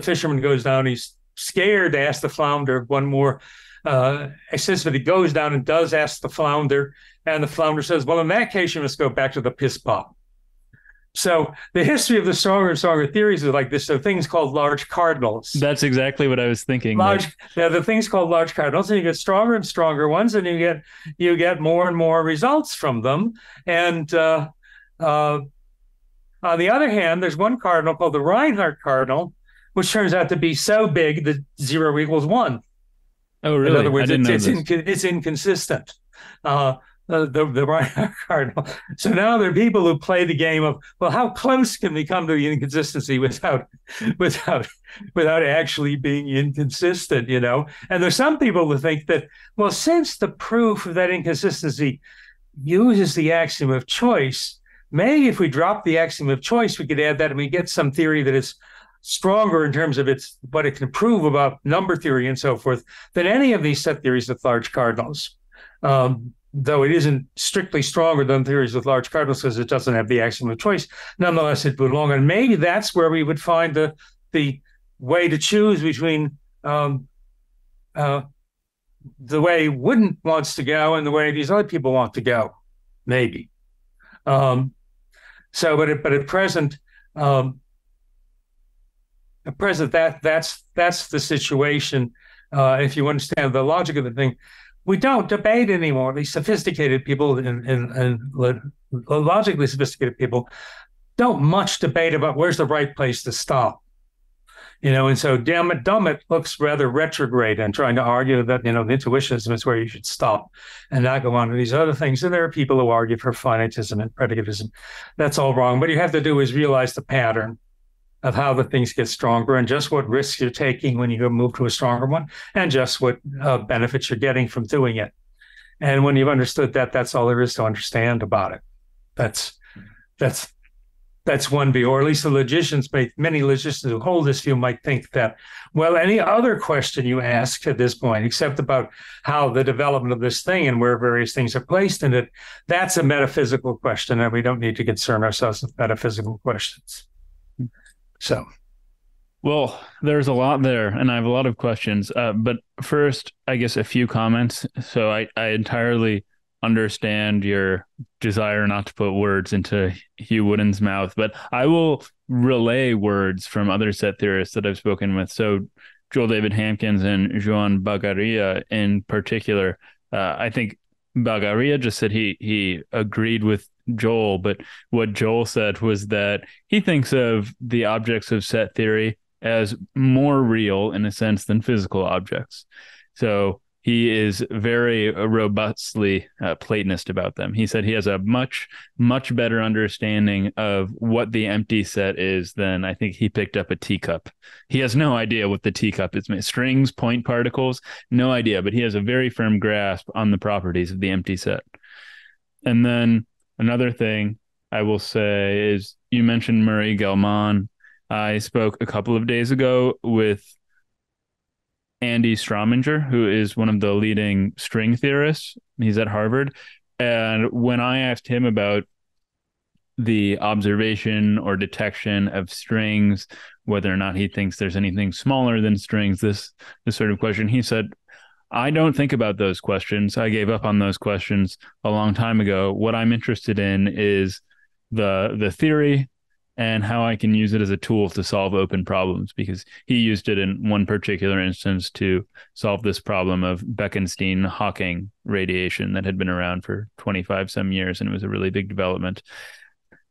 fisherman goes down. He's scared to ask the flounder one more assist, but he goes down and does ask the flounder. And the flounder says, "Well, in that case, you must go back to the piss pot." So the history of the stronger and stronger theories is like this. So things called large cardinals.
That's exactly what I was thinking.
The things called large cardinals, and you get stronger and stronger ones, and you get more and more results from them. And on the other hand, there's one cardinal called the Reinhardt cardinal, which turns out to be so big that 0 equals 1.
Oh, really?
In other words,
it's
inconsistent. The Reinhardt cardinal. So now there are people who play the game of, well, how close can we come to the inconsistency without actually being inconsistent, you know? And there's some people who think that, well, since the proof of that inconsistency uses the axiom of choice, maybe if we drop the axiom of choice, we could add that and we get some theory that is stronger in terms of what it can prove about number theory and so forth than any of these set theories with large cardinals. Though it isn't strictly stronger than theories with large cardinals because it doesn't have the axiom of choice, nonetheless, it would belong. And maybe that's where we would find the way to choose between the way Wooden wants to go and the way these other people want to go, maybe. But at present, that's the situation. If you understand the logic of the thing. We don't debate anymore. These sophisticated people and logically sophisticated people don't much debate about where's the right place to stop. You know, and so Dummett looks rather retrograde and trying to argue that, you know, the intuitionism is where you should stop and not go on to these other things. And there are people who argue for finitism and predicatism. That's all wrong. What you have to do is realize the pattern of how the things get stronger and just what risks you're taking when you go move to a stronger one and just what benefits you're getting from doing it. And when you've understood that, that's all there is to understand about it. That's one view, or at least many logicians who hold this view might think that, well, any other question you ask at this point, except about how the development of this thing and where various things are placed in it, that's a metaphysical question, and we don't need to concern ourselves with metaphysical questions. So,
well, there's a lot there, and I have a lot of questions. But first, I guess a few comments. So I entirely understand your desire not to put words into Hugh Wooden's mouth, but I will relay words from other set theorists that I've spoken with. So Joel David Hankins and Joan Bagaria in particular. I think Bagaria just said he agreed with Joel, but what Joel said was that he thinks of the objects of set theory as more real in a sense than physical objects. So he is very robustly Platonist about them. He said he has a much, much better understanding of what the empty set is than I think he picked up a teacup. He has no idea what the teacup is made. Strings, point particles, no idea, but he has a very firm grasp on the properties of the empty set. And then another thing I will say is you mentioned Murray Gell-Mann. I spoke a couple of days ago with Andy Strominger, who is one of the leading string theorists. He's at Harvard. And when I asked him about the observation or detection of strings, whether or not he thinks there's anything smaller than strings, this sort of question, he said, I don't think about those questions. I gave up on those questions a long time ago. What I'm interested in is the theory and how I can use it as a tool to solve open problems, because he used it in one particular instance to solve this problem of Bekenstein-Hawking radiation that had been around for 25 some years, and it was a really big development.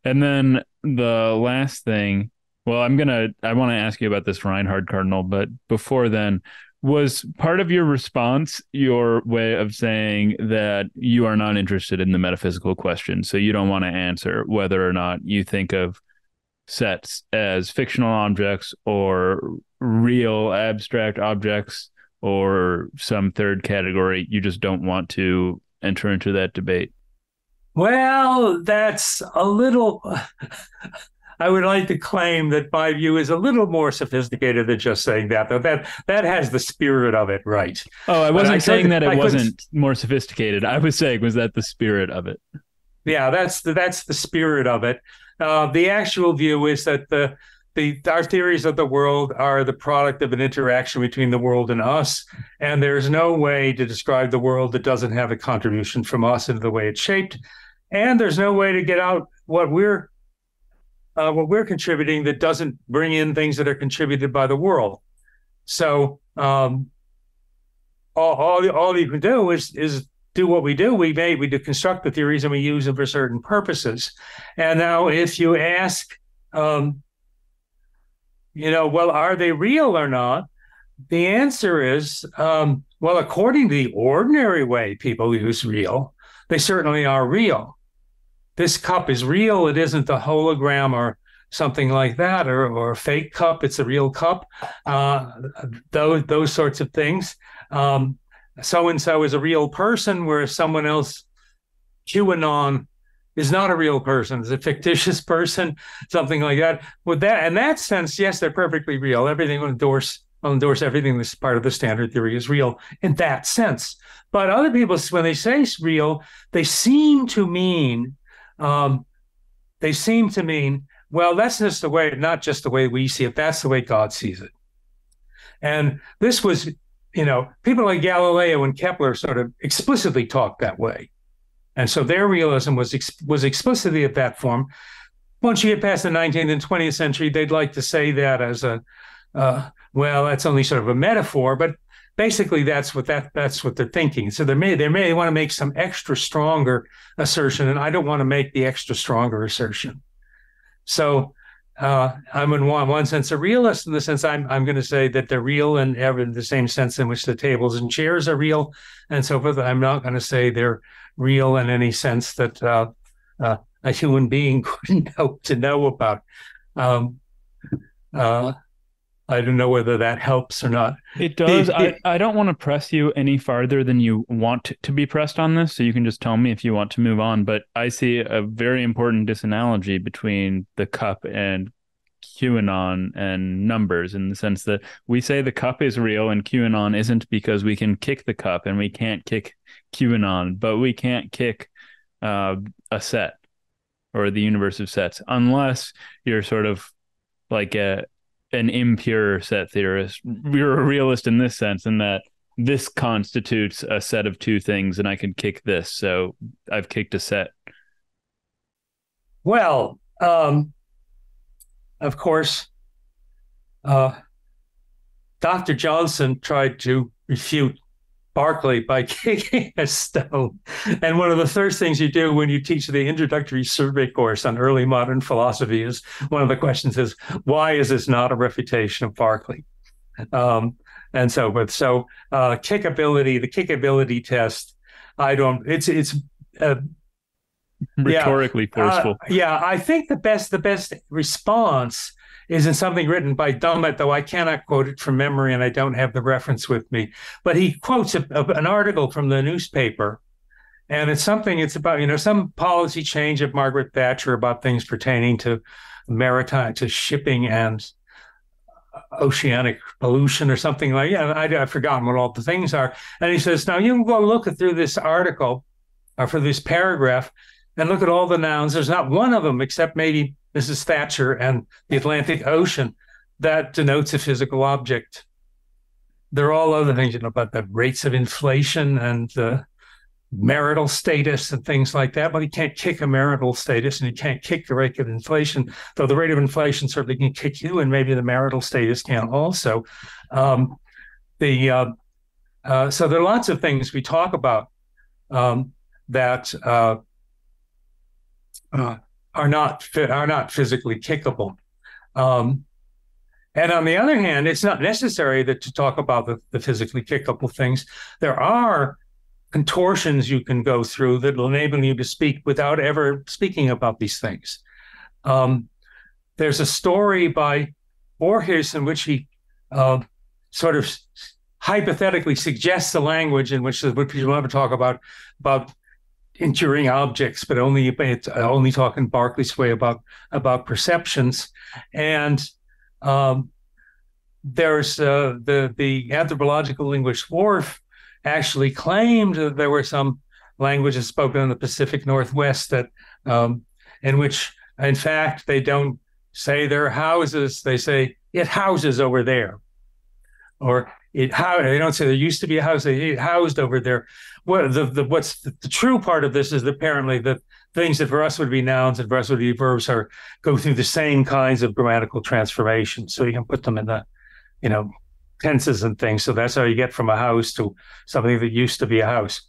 And then the last thing, well, I want to ask you about this Reinhard cardinal, but before then, was part of your response your way of saying that you are not interested in the metaphysical question, so you don't want to answer whether or not you think of sets as fictional objects or real abstract objects or some third category? You just don't want to enter into that debate?
Well, that's a little... I would like to claim that my view is a little more sophisticated than just saying that, though. That has the spirit of it, right?
Oh, I wasn't saying that it wasn't more sophisticated. I was saying, was that the spirit of it?
Yeah, that's the spirit of it. The actual view is that our theories of the world are the product of an interaction between the world and us, and there's no way to describe the world that doesn't have a contribution from us into the way it's shaped, and there's no way to get out what we're contributing that doesn't bring in things that are contributed by the world. So all you can do is do what we do. We construct the theories and we use them for certain purposes. And now, if you ask, well, are they real or not? The answer is, well, according to the ordinary way people use real, they certainly are real. This cup is real. It isn't a hologram or something like that, or a fake cup. It's a real cup. Those sorts of things. So-and-so is a real person, whereas someone else, QAnon, is not a real person. It's a fictitious person, something like that. With that, in that sense, yes, they're perfectly real. Everything will endorse everything that's part of the standard theory is real in that sense. But other people, when they say it's real, they seem to mean, well, that's just the way, not just the way we see it. That's the way God sees it. And this was, people like Galileo and Kepler sort of explicitly talked that way. And so their realism was explicitly of that form. Once you get past the 19th and 20th century, they'd like to say that as well, that's only sort of a metaphor, but basically that's what they're thinking. So they may want to make some extra stronger assertion, and I don't want to make the extra stronger assertion. So I'm in one sense a realist, in the sense I'm going to say that they're real in the same sense in which the tables and chairs are real, and so forth. I'm not going to say they're real in any sense that a human being couldn't hope to know about. I don't know whether that helps or not.
It does. I don't want to press you any farther than you want to be pressed on this, so you can just tell me if you want to move on. But I see a very important disanalogy between the cup and QAnon and numbers, in the sense that we say the cup is real and QAnon isn't, because we can kick the cup and we can't kick QAnon, but we can't kick a set or the universe of sets, unless you're sort of like an impure set theorist. You're a realist in this sense, in that this constitutes a set of two things and I can kick this, so I've kicked a set.
Well, of course, Dr. Johnson tried to refute Berkeley by kicking a stone. And one of the first things you do when you teach the introductory survey course on early modern philosophy is, one of the questions is, why is this not a refutation of Berkeley? and so forth. So kickability, the kickability test, I don't. It's
Rhetorically forceful.
I think the best response is in something written by Dummett, though I cannot quote it from memory and I don't have the reference with me. But he quotes an article from the newspaper, and it's about some policy change of Margaret Thatcher about things pertaining to maritime, to shipping and oceanic pollution or something like that. I've forgotten what all the things are. And he says, now you can go look through this article or for this paragraph and look at all the nouns. There's not one of them, except maybe Mrs. Thatcher and the Atlantic Ocean, that denotes a physical object. There are all other things, about the rates of inflation and marital status and things like that. But you can't kick a marital status, and you can't kick the rate of inflation, though the rate of inflation certainly can kick you, and maybe the marital status can also. So there are lots of things we talk about that are not physically kickable. And on the other hand, it's not necessary to talk about the physically kickable things. There are contortions you can go through that will enable you to speak without ever speaking about these things. There's a story by Burgess in which he sort of hypothetically suggests a language in which people never talk about enduring objects, but only talk in Berkeley's way about perceptions. And there's the anthropological linguist Worf actually claimed that there were some languages spoken in the Pacific Northwest that in which, in fact, they don't say their houses, they say it houses over there, or they don't say there used to be a house, they housed over there. What's the true part of this is apparently the things that for us would be nouns and for us would be verbs go through the same kinds of grammatical transformations. So you can put them in the, tenses and things. So that's how you get from a house to something that used to be a house.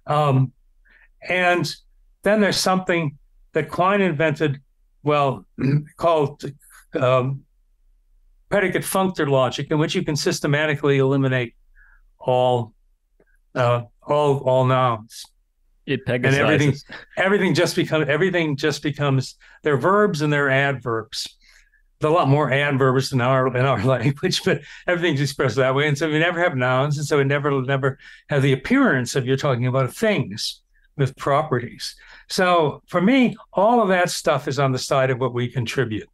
And then there's something that Quine invented, called predicate functor logic, in which you can systematically eliminate all nouns.
It pegasizes.
And everything just becomes they're verbs and they're adverbs. There's a lot more adverbs in our language, but everything's expressed that way. And so we never have nouns, and so we never have the appearance of you're talking about things with properties. So for me, all of that stuff is on the side of what we contribute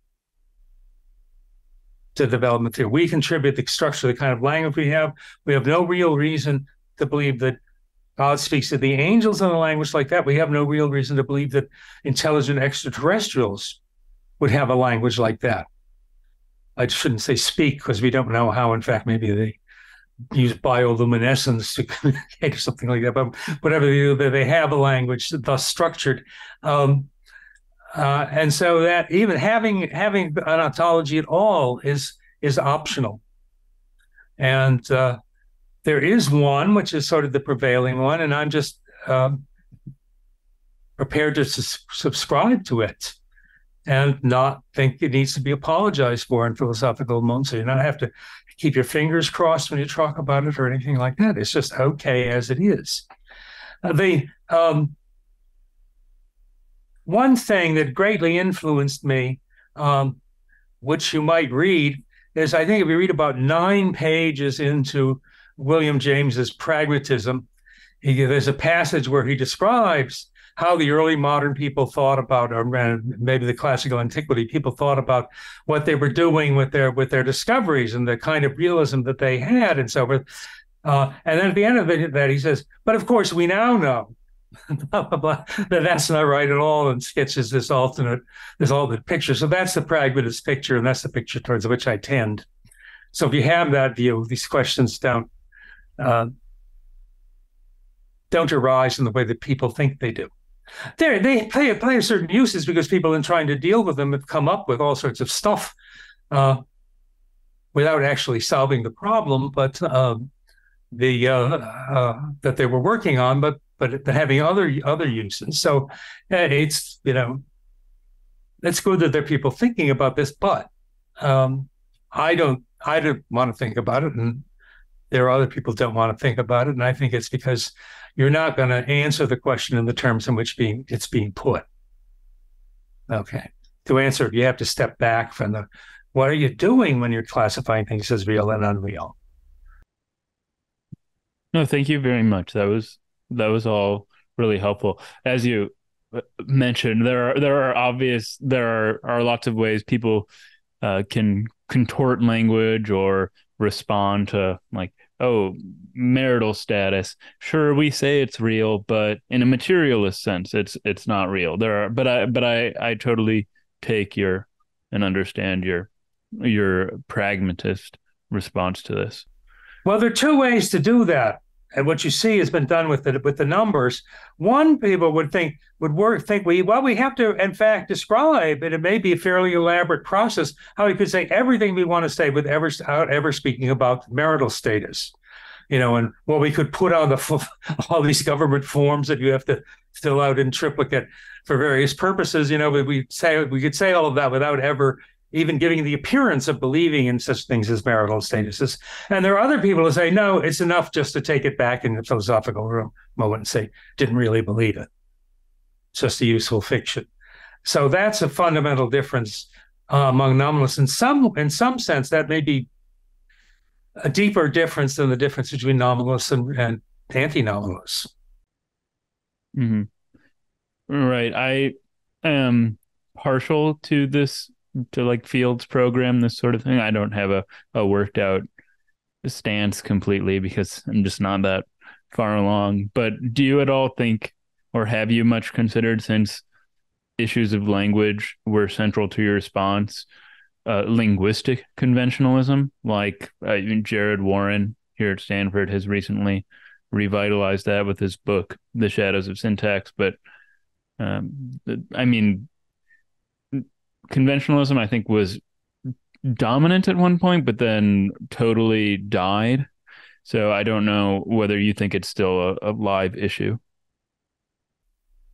to development theory. We contribute the structure, the kind of language we have. We have no real reason to believe that God speaks to the angels in a language like that. We have no real reason to believe that intelligent extraterrestrials would have a language like that. I shouldn't say speak, because we don't know how, in fact, maybe they use bioluminescence to communicate or something like that. But whatever they do, they have a language thus structured. And so that even having an ontology at all is optional. And there is one, which is sort of the prevailing one, and I'm just prepared to subscribe to it and not think it needs to be apologized for in philosophical moments. So you don't have to keep your fingers crossed when you talk about it or anything like that. It's just okay as it is. One thing that greatly influenced me, which you might read, is I think if you read about 9 pages into William James's Pragmatism, there's a passage where he describes how the early modern people thought about, or maybe the classical antiquity people thought about what they were doing with their discoveries and the kind of realism that they had and so forth. And then at the end of that, he says, but of course we now know blah, blah, blah, that's not right at all, and sketches this alternate picture. So that's the pragmatist picture, and that's the picture towards which I tend. So if you have that view, these questions don't arise in the way that people think they do. They play certain uses because people, in trying to deal with them, have come up with all sorts of stuff without actually solving the problem, but that they were working on, but having other uses. So it's it's good that there are people thinking about this, but I don't want to think about it, and There are other people who don't want to think about it. And I think it's because you're not going to answer the question in the terms in which it's being put. Okay. To answer it, you have to step back from what are you doing when you're classifying things as real and unreal?
No, thank you very much. That was all really helpful. As you mentioned, there are lots of ways people can contort language or respond to, like, oh, marital status. Sure, we say it's real, but in a materialist sense, it's not real. But I totally take and understand your pragmatist response to this.
Well, there are two ways to do that. And what you see has been done with the numbers. One, people would think we have to, in fact, describe, and it may be a fairly elaborate process, how we could say everything we want to say without ever speaking about marital status. And we could put on all these government forms that you have to fill out in triplicate for various purposes. We could say all of that without ever even giving the appearance of believing in such things as marital statuses. And there are other people who say, no, it's enough just to take it back in the philosophical moment and say, didn't really believe it. It's just a useful fiction. So that's a fundamental difference among nominalists. In some sense, that may be a deeper difference than the difference between nominalists and anti-nominalists.
Mm-hmm. Right. I am partial to this, to like Field's program, this sort of thing. I don't have a worked out stance completely because I'm just not that far along. But do you at all think, or have you much considered, since issues of language were central to your response, linguistic conventionalism? Like Jared Warren here at Stanford has recently revitalized that with his book, The Shadows of Syntax. But conventionalism, I think, was dominant at one point, but then totally died. So I don't know whether you think it's still a live issue.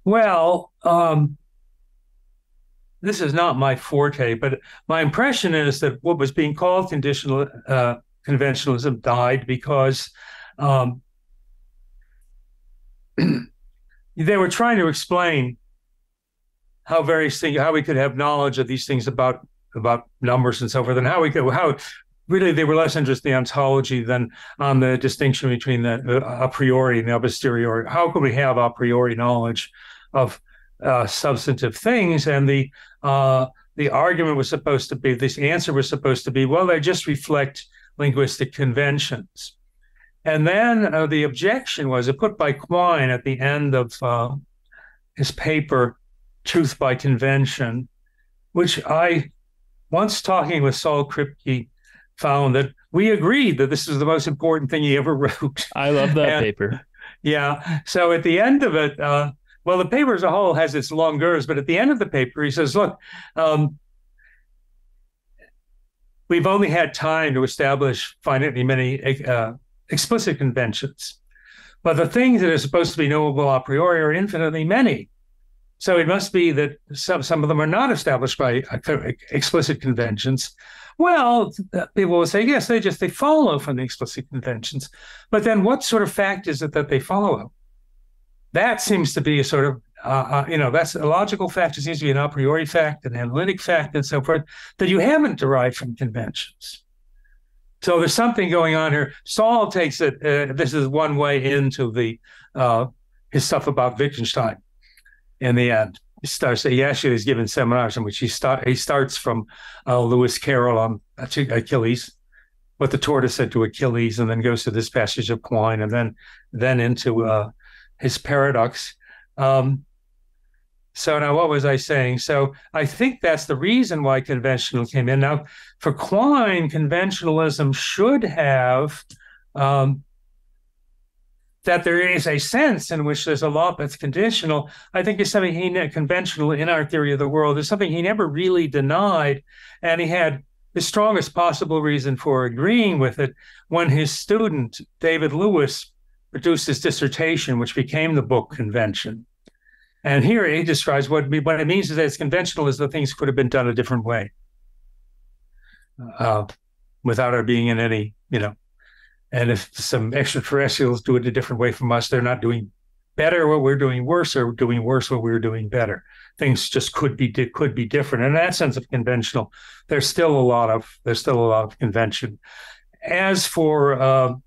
Well, this is not my forte, but my impression is that what was being called conventionalism died because they were trying to explain how we could have knowledge of these things about numbers and so forth, and how really they were less interested in the ontology than on the distinction between the a priori and the a posteriori. How could we have a priori knowledge of substantive things? And the argument was supposed to be, this answer was supposed to be, well, they just reflect linguistic conventions. And then the objection was put by Quine at the end of his paper, Truth by Convention, which I, once talking with Saul Kripke, found that we agreed that this is the most important thing he ever wrote.
I love that paper.
Yeah. So at the end of it, well, the paper as a whole has its longueurs, but at the end of the paper, he says, look, we've only had time to establish finitely many explicit conventions, but the things that are supposed to be knowable a priori are infinitely many. So it must be that some of them are not established by explicit conventions. Well, people will say, yes, they follow from the explicit conventions. But then what sort of fact is it that they follow? That seems to be a sort of, that's a logical fact. It seems to be an a priori fact, an analytic fact, and so forth, that you haven't derived from conventions. So there's something going on here. Saul takes it, this is one way into his stuff about Wittgenstein. In the end, he actually is given seminars in which he starts from Lewis Carroll on Achilles, what the tortoise said to Achilles, and then goes to this passage of Quine, and then into his paradox. So now, what was I saying? So I think that's the reason why conventional came in. Now, for Quine, conventionalism should have that there is a sense in which there's a law that's conditional. I think is something conventional in our theory of the world is something he never really denied, and he had the strongest possible reason for agreeing with it when his student David Lewis produced his dissertation, which became the book Convention. And here he describes what it means is that it's conventional is that things could have been done a different way, without there being in any And if some extraterrestrials do it a different way from us, they're not doing better what we're doing worse, or doing worse what we're doing better. Things just could be different. In that sense of conventional, there's still a lot of convention. As for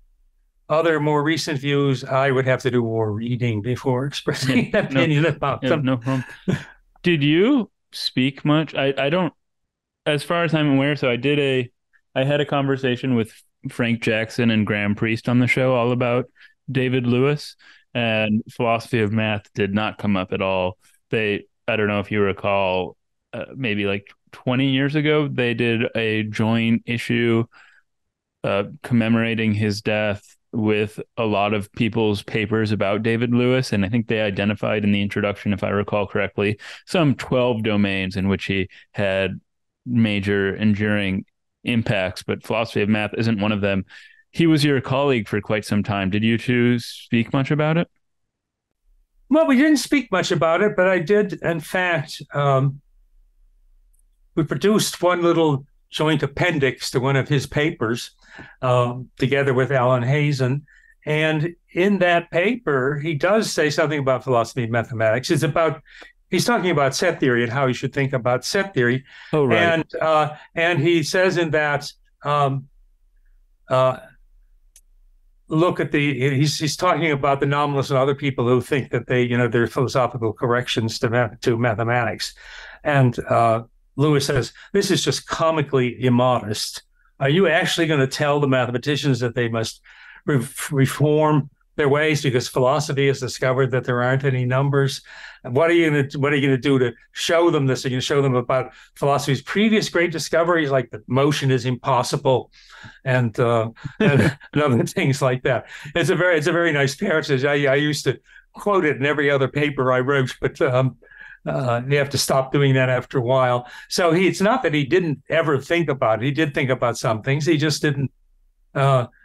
other more recent views, I would have to do more reading before expressing an opinion about them.
No problem. Did you speak much? I don't, as far as I'm aware. So I had a conversation with Frank Jackson and Graham Priest on the show all about David Lewis, and philosophy of math did not come up at all. I don't know if you recall, maybe like 20 years ago, they did a joint issue commemorating his death with a lot of people's papers about David Lewis. And I think they identified in the introduction, if I recall correctly, some 12 domains in which he had major enduring impacts, but philosophy of math isn't one of them. He was your colleague for quite some time. Did you two speak much about it?
Well, we didn't speak much about it, but I did, in fact, we produced one little joint appendix to one of his papers together with Alan Hazen. And in that paper, he does say something about philosophy of mathematics. He's talking about set theory and how you should think about set theory.
Oh, right.
And he says in that, look at he's talking about the nominalists and other people who think that they're philosophical corrections to mathematics. And Lewis says, this is just comically immodest. Are you actually going to tell the mathematicians that they must reform their ways because philosophy has discovered that there aren't any numbers? And what are you going to do to show them this? Are you going to show them about philosophy's previous great discoveries, like that motion is impossible, and other things like that? It's a very nice passage. I used to quote it in every other paper I wrote, but you have to stop doing that after a while. So it's not that he didn't ever think about it. He did think about some things. He just didn't.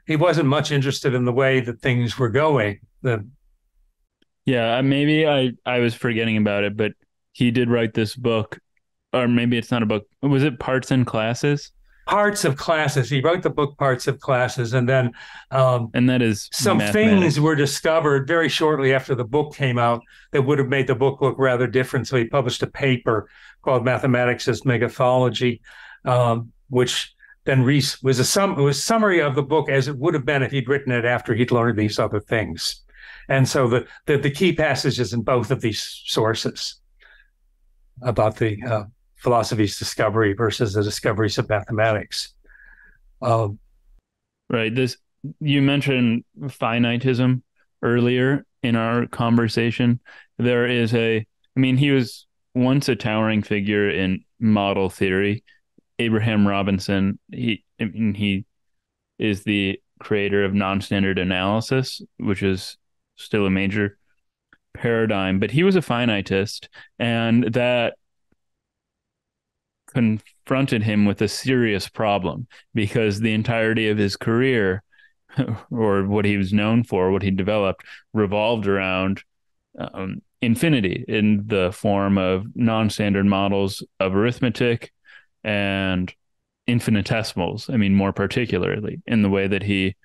He wasn't much interested in the way that things were going.
Yeah, maybe I was forgetting about it, but he did write this book, or maybe it's not a book. Was it Parts and Classes?
Parts of Classes. He wrote the book Parts of Classes, and then
and that is
some things were discovered very shortly after the book came out that would have made the book look rather different. So he published a paper called Mathematics as Megathology, which then was a summary of the book as it would have been if he'd written it after he'd learned these other things. And so the key passages in both of these sources about the philosophy's discovery versus the discoveries of mathematics.
Right. You mentioned finitism earlier in our conversation. There is he was once a towering figure in model theory. Abraham Robinson, he is the creator of non-standard analysis, which is still a major paradigm, but he was a finitist, and that confronted him with a serious problem because the entirety of his career, or what he was known for, what he developed, revolved around infinity in the form of non-standard models of arithmetic and infinitesimals. More particularly in the way that he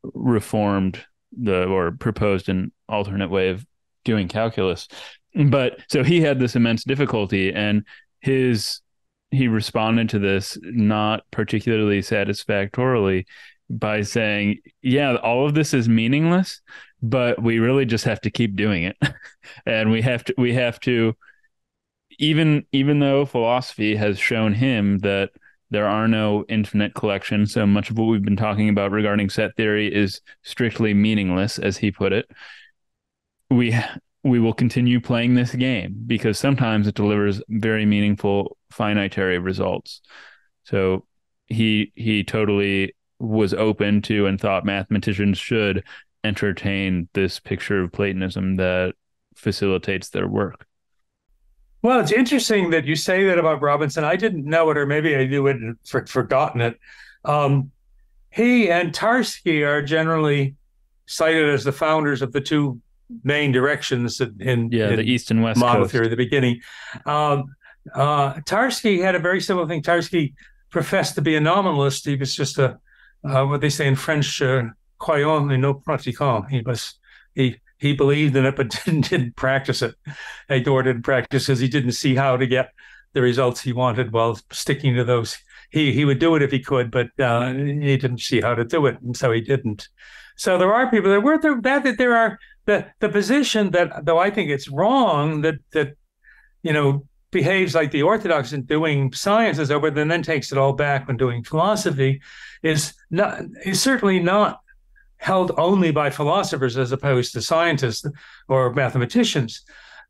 reformed or proposed an alternate way of doing calculus. But so he had this immense difficulty, and he responded to this not particularly satisfactorily by saying, yeah, all of this is meaningless, but we really just have to keep doing it. And we have to, even though philosophy has shown him that there are no infinite collections, so much of what we've been talking about regarding set theory is strictly meaningless, as he put it, we will continue playing this game because sometimes it delivers very meaningful finitary results. So he totally was open to and thought mathematicians should entertain this picture of Platonism that facilitates their work.
Well, it's interesting that you say that about Robinson. I didn't know it, or maybe I knew it and forgotten it. He and Tarski are generally cited as the founders of the two main directions in
the East and West
model
coast
theory at the beginning. Tarski had a very similar thing. Tarski professed to be a nominalist. He was just a what they say in French, croyant et non pratiquant. He believed in it, but didn't practice it. Hector didn't practice because he didn't see how to get the results he wanted while sticking to those. He would do it if he could, but he didn't see how to do it, and so he didn't. So there are people that there are the position that, though I think it's wrong, that behaves like the orthodox in doing sciences over, and then takes it all back when doing philosophy, is certainly not held only by philosophers as opposed to scientists or mathematicians.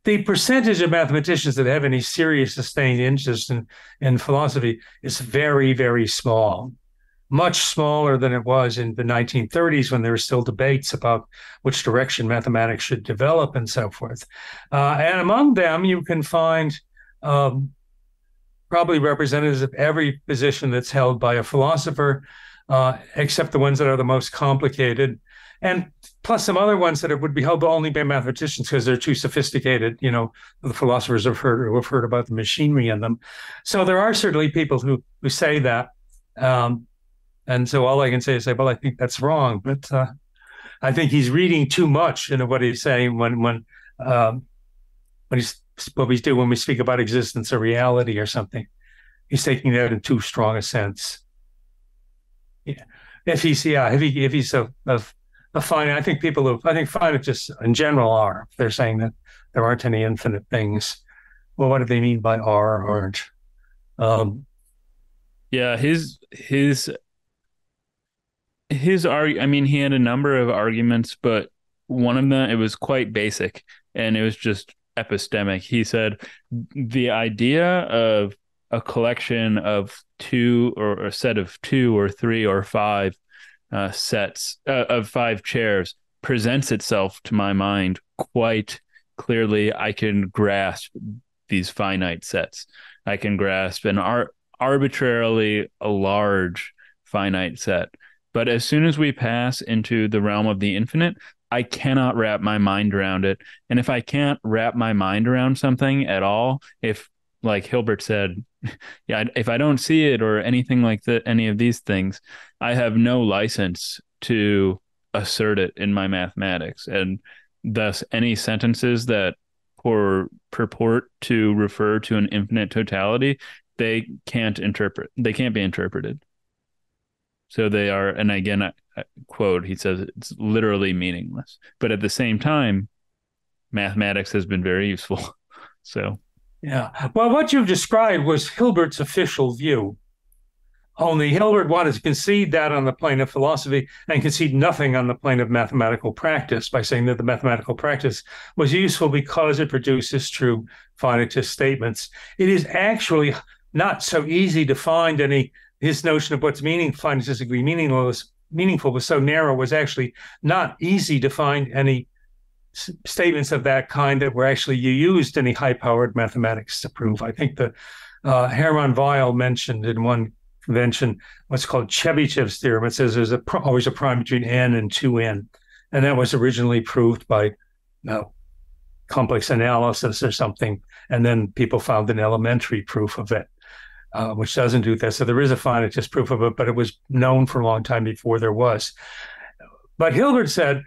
The percentage of mathematicians that have any serious sustained interest in philosophy is very, very small, much smaller than it was in the 1930s when there were still debates about which direction mathematics should develop and so forth. And among them, you can find probably representatives of every position that's held by a philosopher, except the ones that are the most complicated, and plus some other ones that would be held only by mathematicians because they're too sophisticated. The philosophers have heard about the machinery in them. So there are certainly people who say that, and so all I can say is, well, I think that's wrong, but I think he's reading too much into what he's saying when he's what we do when we speak about existence or reality or something. He's taking that in too strong a sense. Yeah, if he's a fine, I think finitists in general are. They're saying that there aren't any infinite things. Well, what do they mean by are or aren't?
Yeah, his I mean, he had a number of arguments, but one of them, it was quite basic, and it was just epistemic. He said the idea of a collection of two, or a set of two or three or five sets of five chairs presents itself to my mind quite clearly. I can grasp these finite sets. I can grasp an arbitrarily a large finite set. But as soon as we pass into the realm of the infinite, I cannot wrap my mind around it. And if I can't wrap my mind around something at all, if, like Hilbert said, if I don't see it or anything like that, any of these things, I have no license to assert it in my mathematics. And thus, any sentences that purport to refer to an infinite totality, they can't be interpreted. So they are, and again, I quote, he says it's literally meaningless. But at the same time, mathematics has been very useful. So,
yeah. Well, what you've described was Hilbert's official view. Only Hilbert wanted to concede that on the plane of philosophy and concede nothing on the plane of mathematical practice by saying that the mathematical practice was useful because it produces true finitist statements. It is actually not so easy to find any. His notion of what's finitistly meaningful was so narrow, was actually not easy to find any statements of that kind that were actually used any high-powered mathematics to prove. I think the Hermann Weyl mentioned in one convention what's called Chebyshev's theorem. It says there's always a prime between n and 2n, and that was originally proved by complex analysis or something, and then people found an elementary proof of it. Which doesn't do that. So there is a finitist proof of it, but it was known for a long time before there was. But Hilbert thought,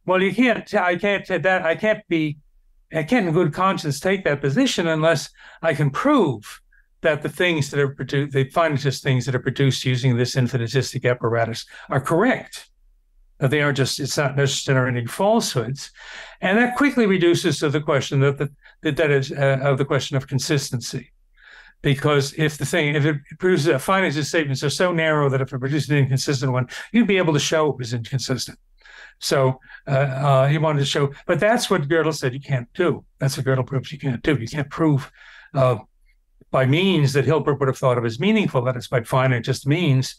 well, I can't in good conscience take that position unless I can prove that the things that are produced, the finitist things that are produced using this infinitistic apparatus are correct. That they aren't just, it's not necessarily falsehoods. And that quickly reduces to the question of the question of consistency. Because if it produces a finitist statements are so narrow that if it produces an inconsistent one, you'd be able to show it was inconsistent. So he wanted to show, but that's what Gödel said you can't do. That's what Gödel proves you can't do. You can't prove by means that Hilbert would have thought of as meaningful, that it's by finite just means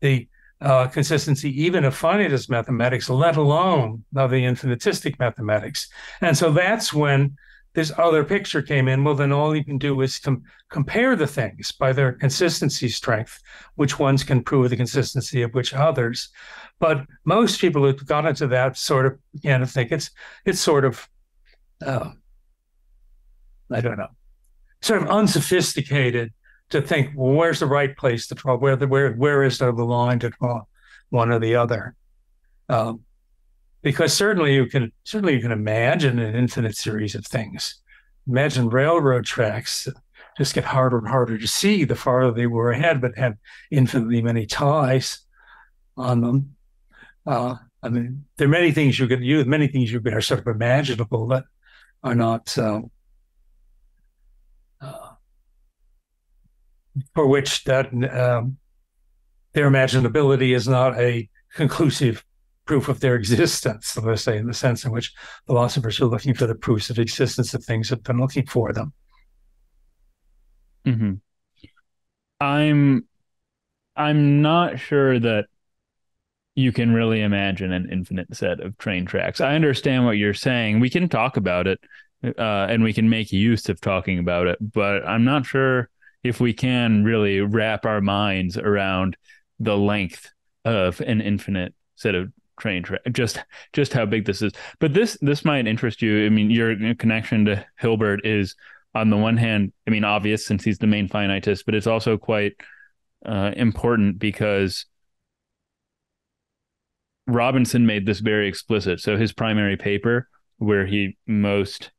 the consistency even of finitist mathematics, let alone of the infinitistic mathematics. And so that's when this other picture came in. Well, then all you can do is compare the things by their consistency strength, which ones can prove the consistency of which others. But most people who've got into that sort of, I think it's sort of, I don't know, sort of unsophisticated to think, well, where's the right place to draw? Where is the line to draw one or the other? Because certainly you can imagine an infinite series of things. Imagine railroad tracks just get harder and harder to see the farther they were ahead, but have infinitely many ties on them. I mean, there are many things you could use, many things you could are sort of imaginable that are not for which that their imaginability is not a conclusive proof of their existence, so let's say, in the sense in which philosophers are looking for the proofs of existence of things have been looking for them.
Mm-hmm. I'm not sure that you can really imagine an infinite set of train tracks. I understand what you're saying. We can talk about it, and we can make use of talking about it, but I'm not sure if we can really wrap our minds around the length of an infinite set of train tracks, just how big this is. But this might interest you. I mean, your connection to Hilbert is, on the one hand, I mean, obvious since he's the main finitist, but it's also quite important because Robinson made this very explicit. So his primary paper, where he most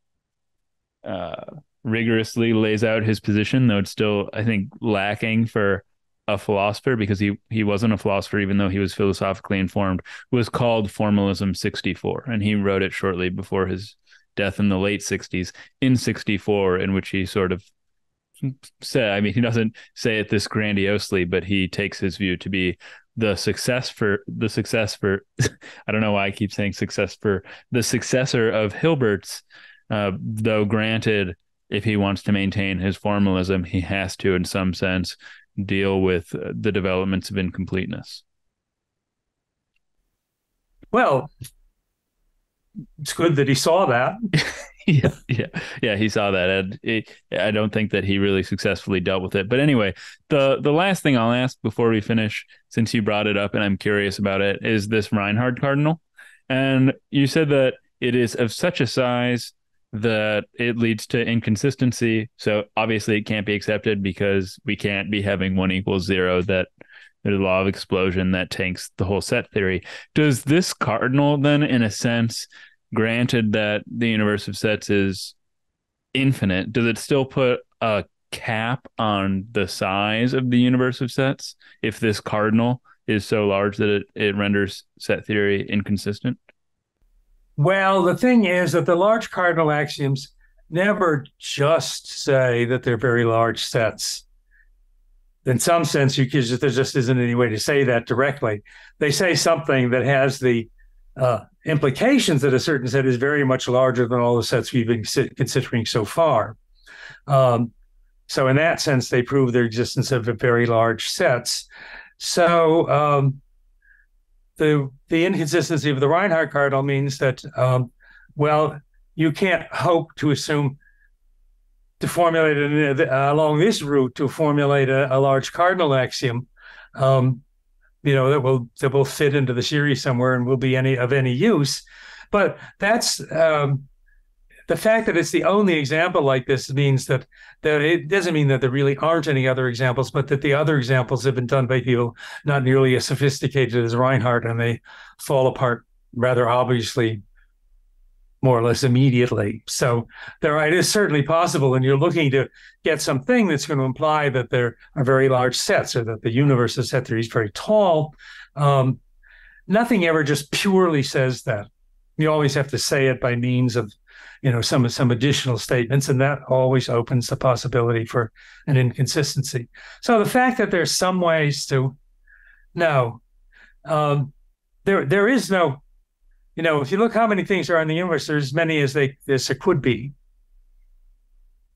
rigorously lays out his position, though it's still, I think, lacking for a philosopher, because he wasn't a philosopher even though he was philosophically informed, was called Formalism 64. And he wrote it shortly before his death in the late 60s, in 64, in which he sort of said, I mean, he doesn't say it this grandiosely, but he takes his view to be the success for I don't know why I keep saying success for the successor of Hilbert's, though granted, if he wants to maintain his formalism, he has to, in some sense, deal with the developments of incompleteness.
Well, it's good that he saw that.
Yeah, he saw that. And I don't think that he really successfully dealt with it. But anyway, the last thing I'll ask before we finish, since you brought it up and I'm curious about it, is this Reinhardt cardinal. And you said that it is of such a size that it leads to inconsistency. So obviously it can't be accepted because we can't be having 1 = 0, that the law of explosion that tanks the whole set theory. Does this cardinal then, in a sense, granted that the universe of sets is infinite, does it still put a cap on the size of the universe of sets if this cardinal is so large that it renders set theory inconsistent?
Well, the thing is that the large cardinal axioms never just say that they're very large sets. In some sense, there just isn't any way to say that directly. They say something that has the implications that a certain set is very much larger than all the sets we've been considering so far. So in that sense, they prove their existence of very large sets. So the inconsistency of the Reinhardt cardinal means that, well, you can't hope to assume to formulate along this route to formulate a large cardinal axiom, that will fit into the series somewhere and will be of any use. But that's the fact that it's the only example like this means that it doesn't mean that there really aren't any other examples, but that the other examples have been done by people not nearly as sophisticated as Reinhardt, and they fall apart rather obviously, more or less immediately. So it is certainly possible, and you're looking to get something that's going to imply that there are very large sets, or that the universe of set theory is very tall. Nothing ever just purely says that. You always have to say it by means of, some additional statements, and that always opens the possibility for an inconsistency. So the fact that there's some ways to know, there is no, if you look how many things are in the universe, there's as many as there could be.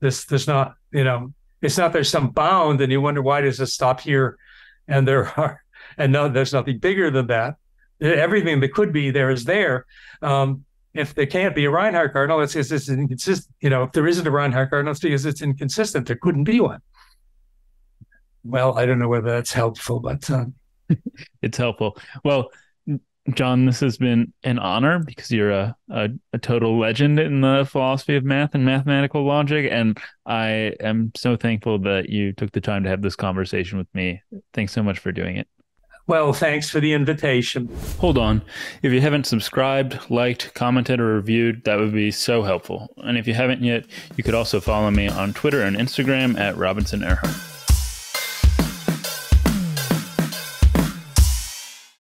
There's not, it's not there's some bound and you wonder why does it stop here, and no, there's nothing bigger than that. Everything that could be there is there. If there can't be a Reinhardt cardinal, it's because it's inconsistent. If there isn't a Reinhardt cardinal, it's because it's inconsistent. There couldn't be one. Well, I don't know whether that's helpful, but
it's helpful. Well, John, this has been an honor because you're a total legend in the philosophy of math and mathematical logic. And I am so thankful that you took the time to have this conversation with me. Thanks so much for doing it.
Well, thanks for the invitation.
Hold on. If you haven't subscribed, liked, commented, or reviewed, that would be so helpful. And if you haven't yet, you could also follow me on Twitter and Instagram at Robinson Earhart.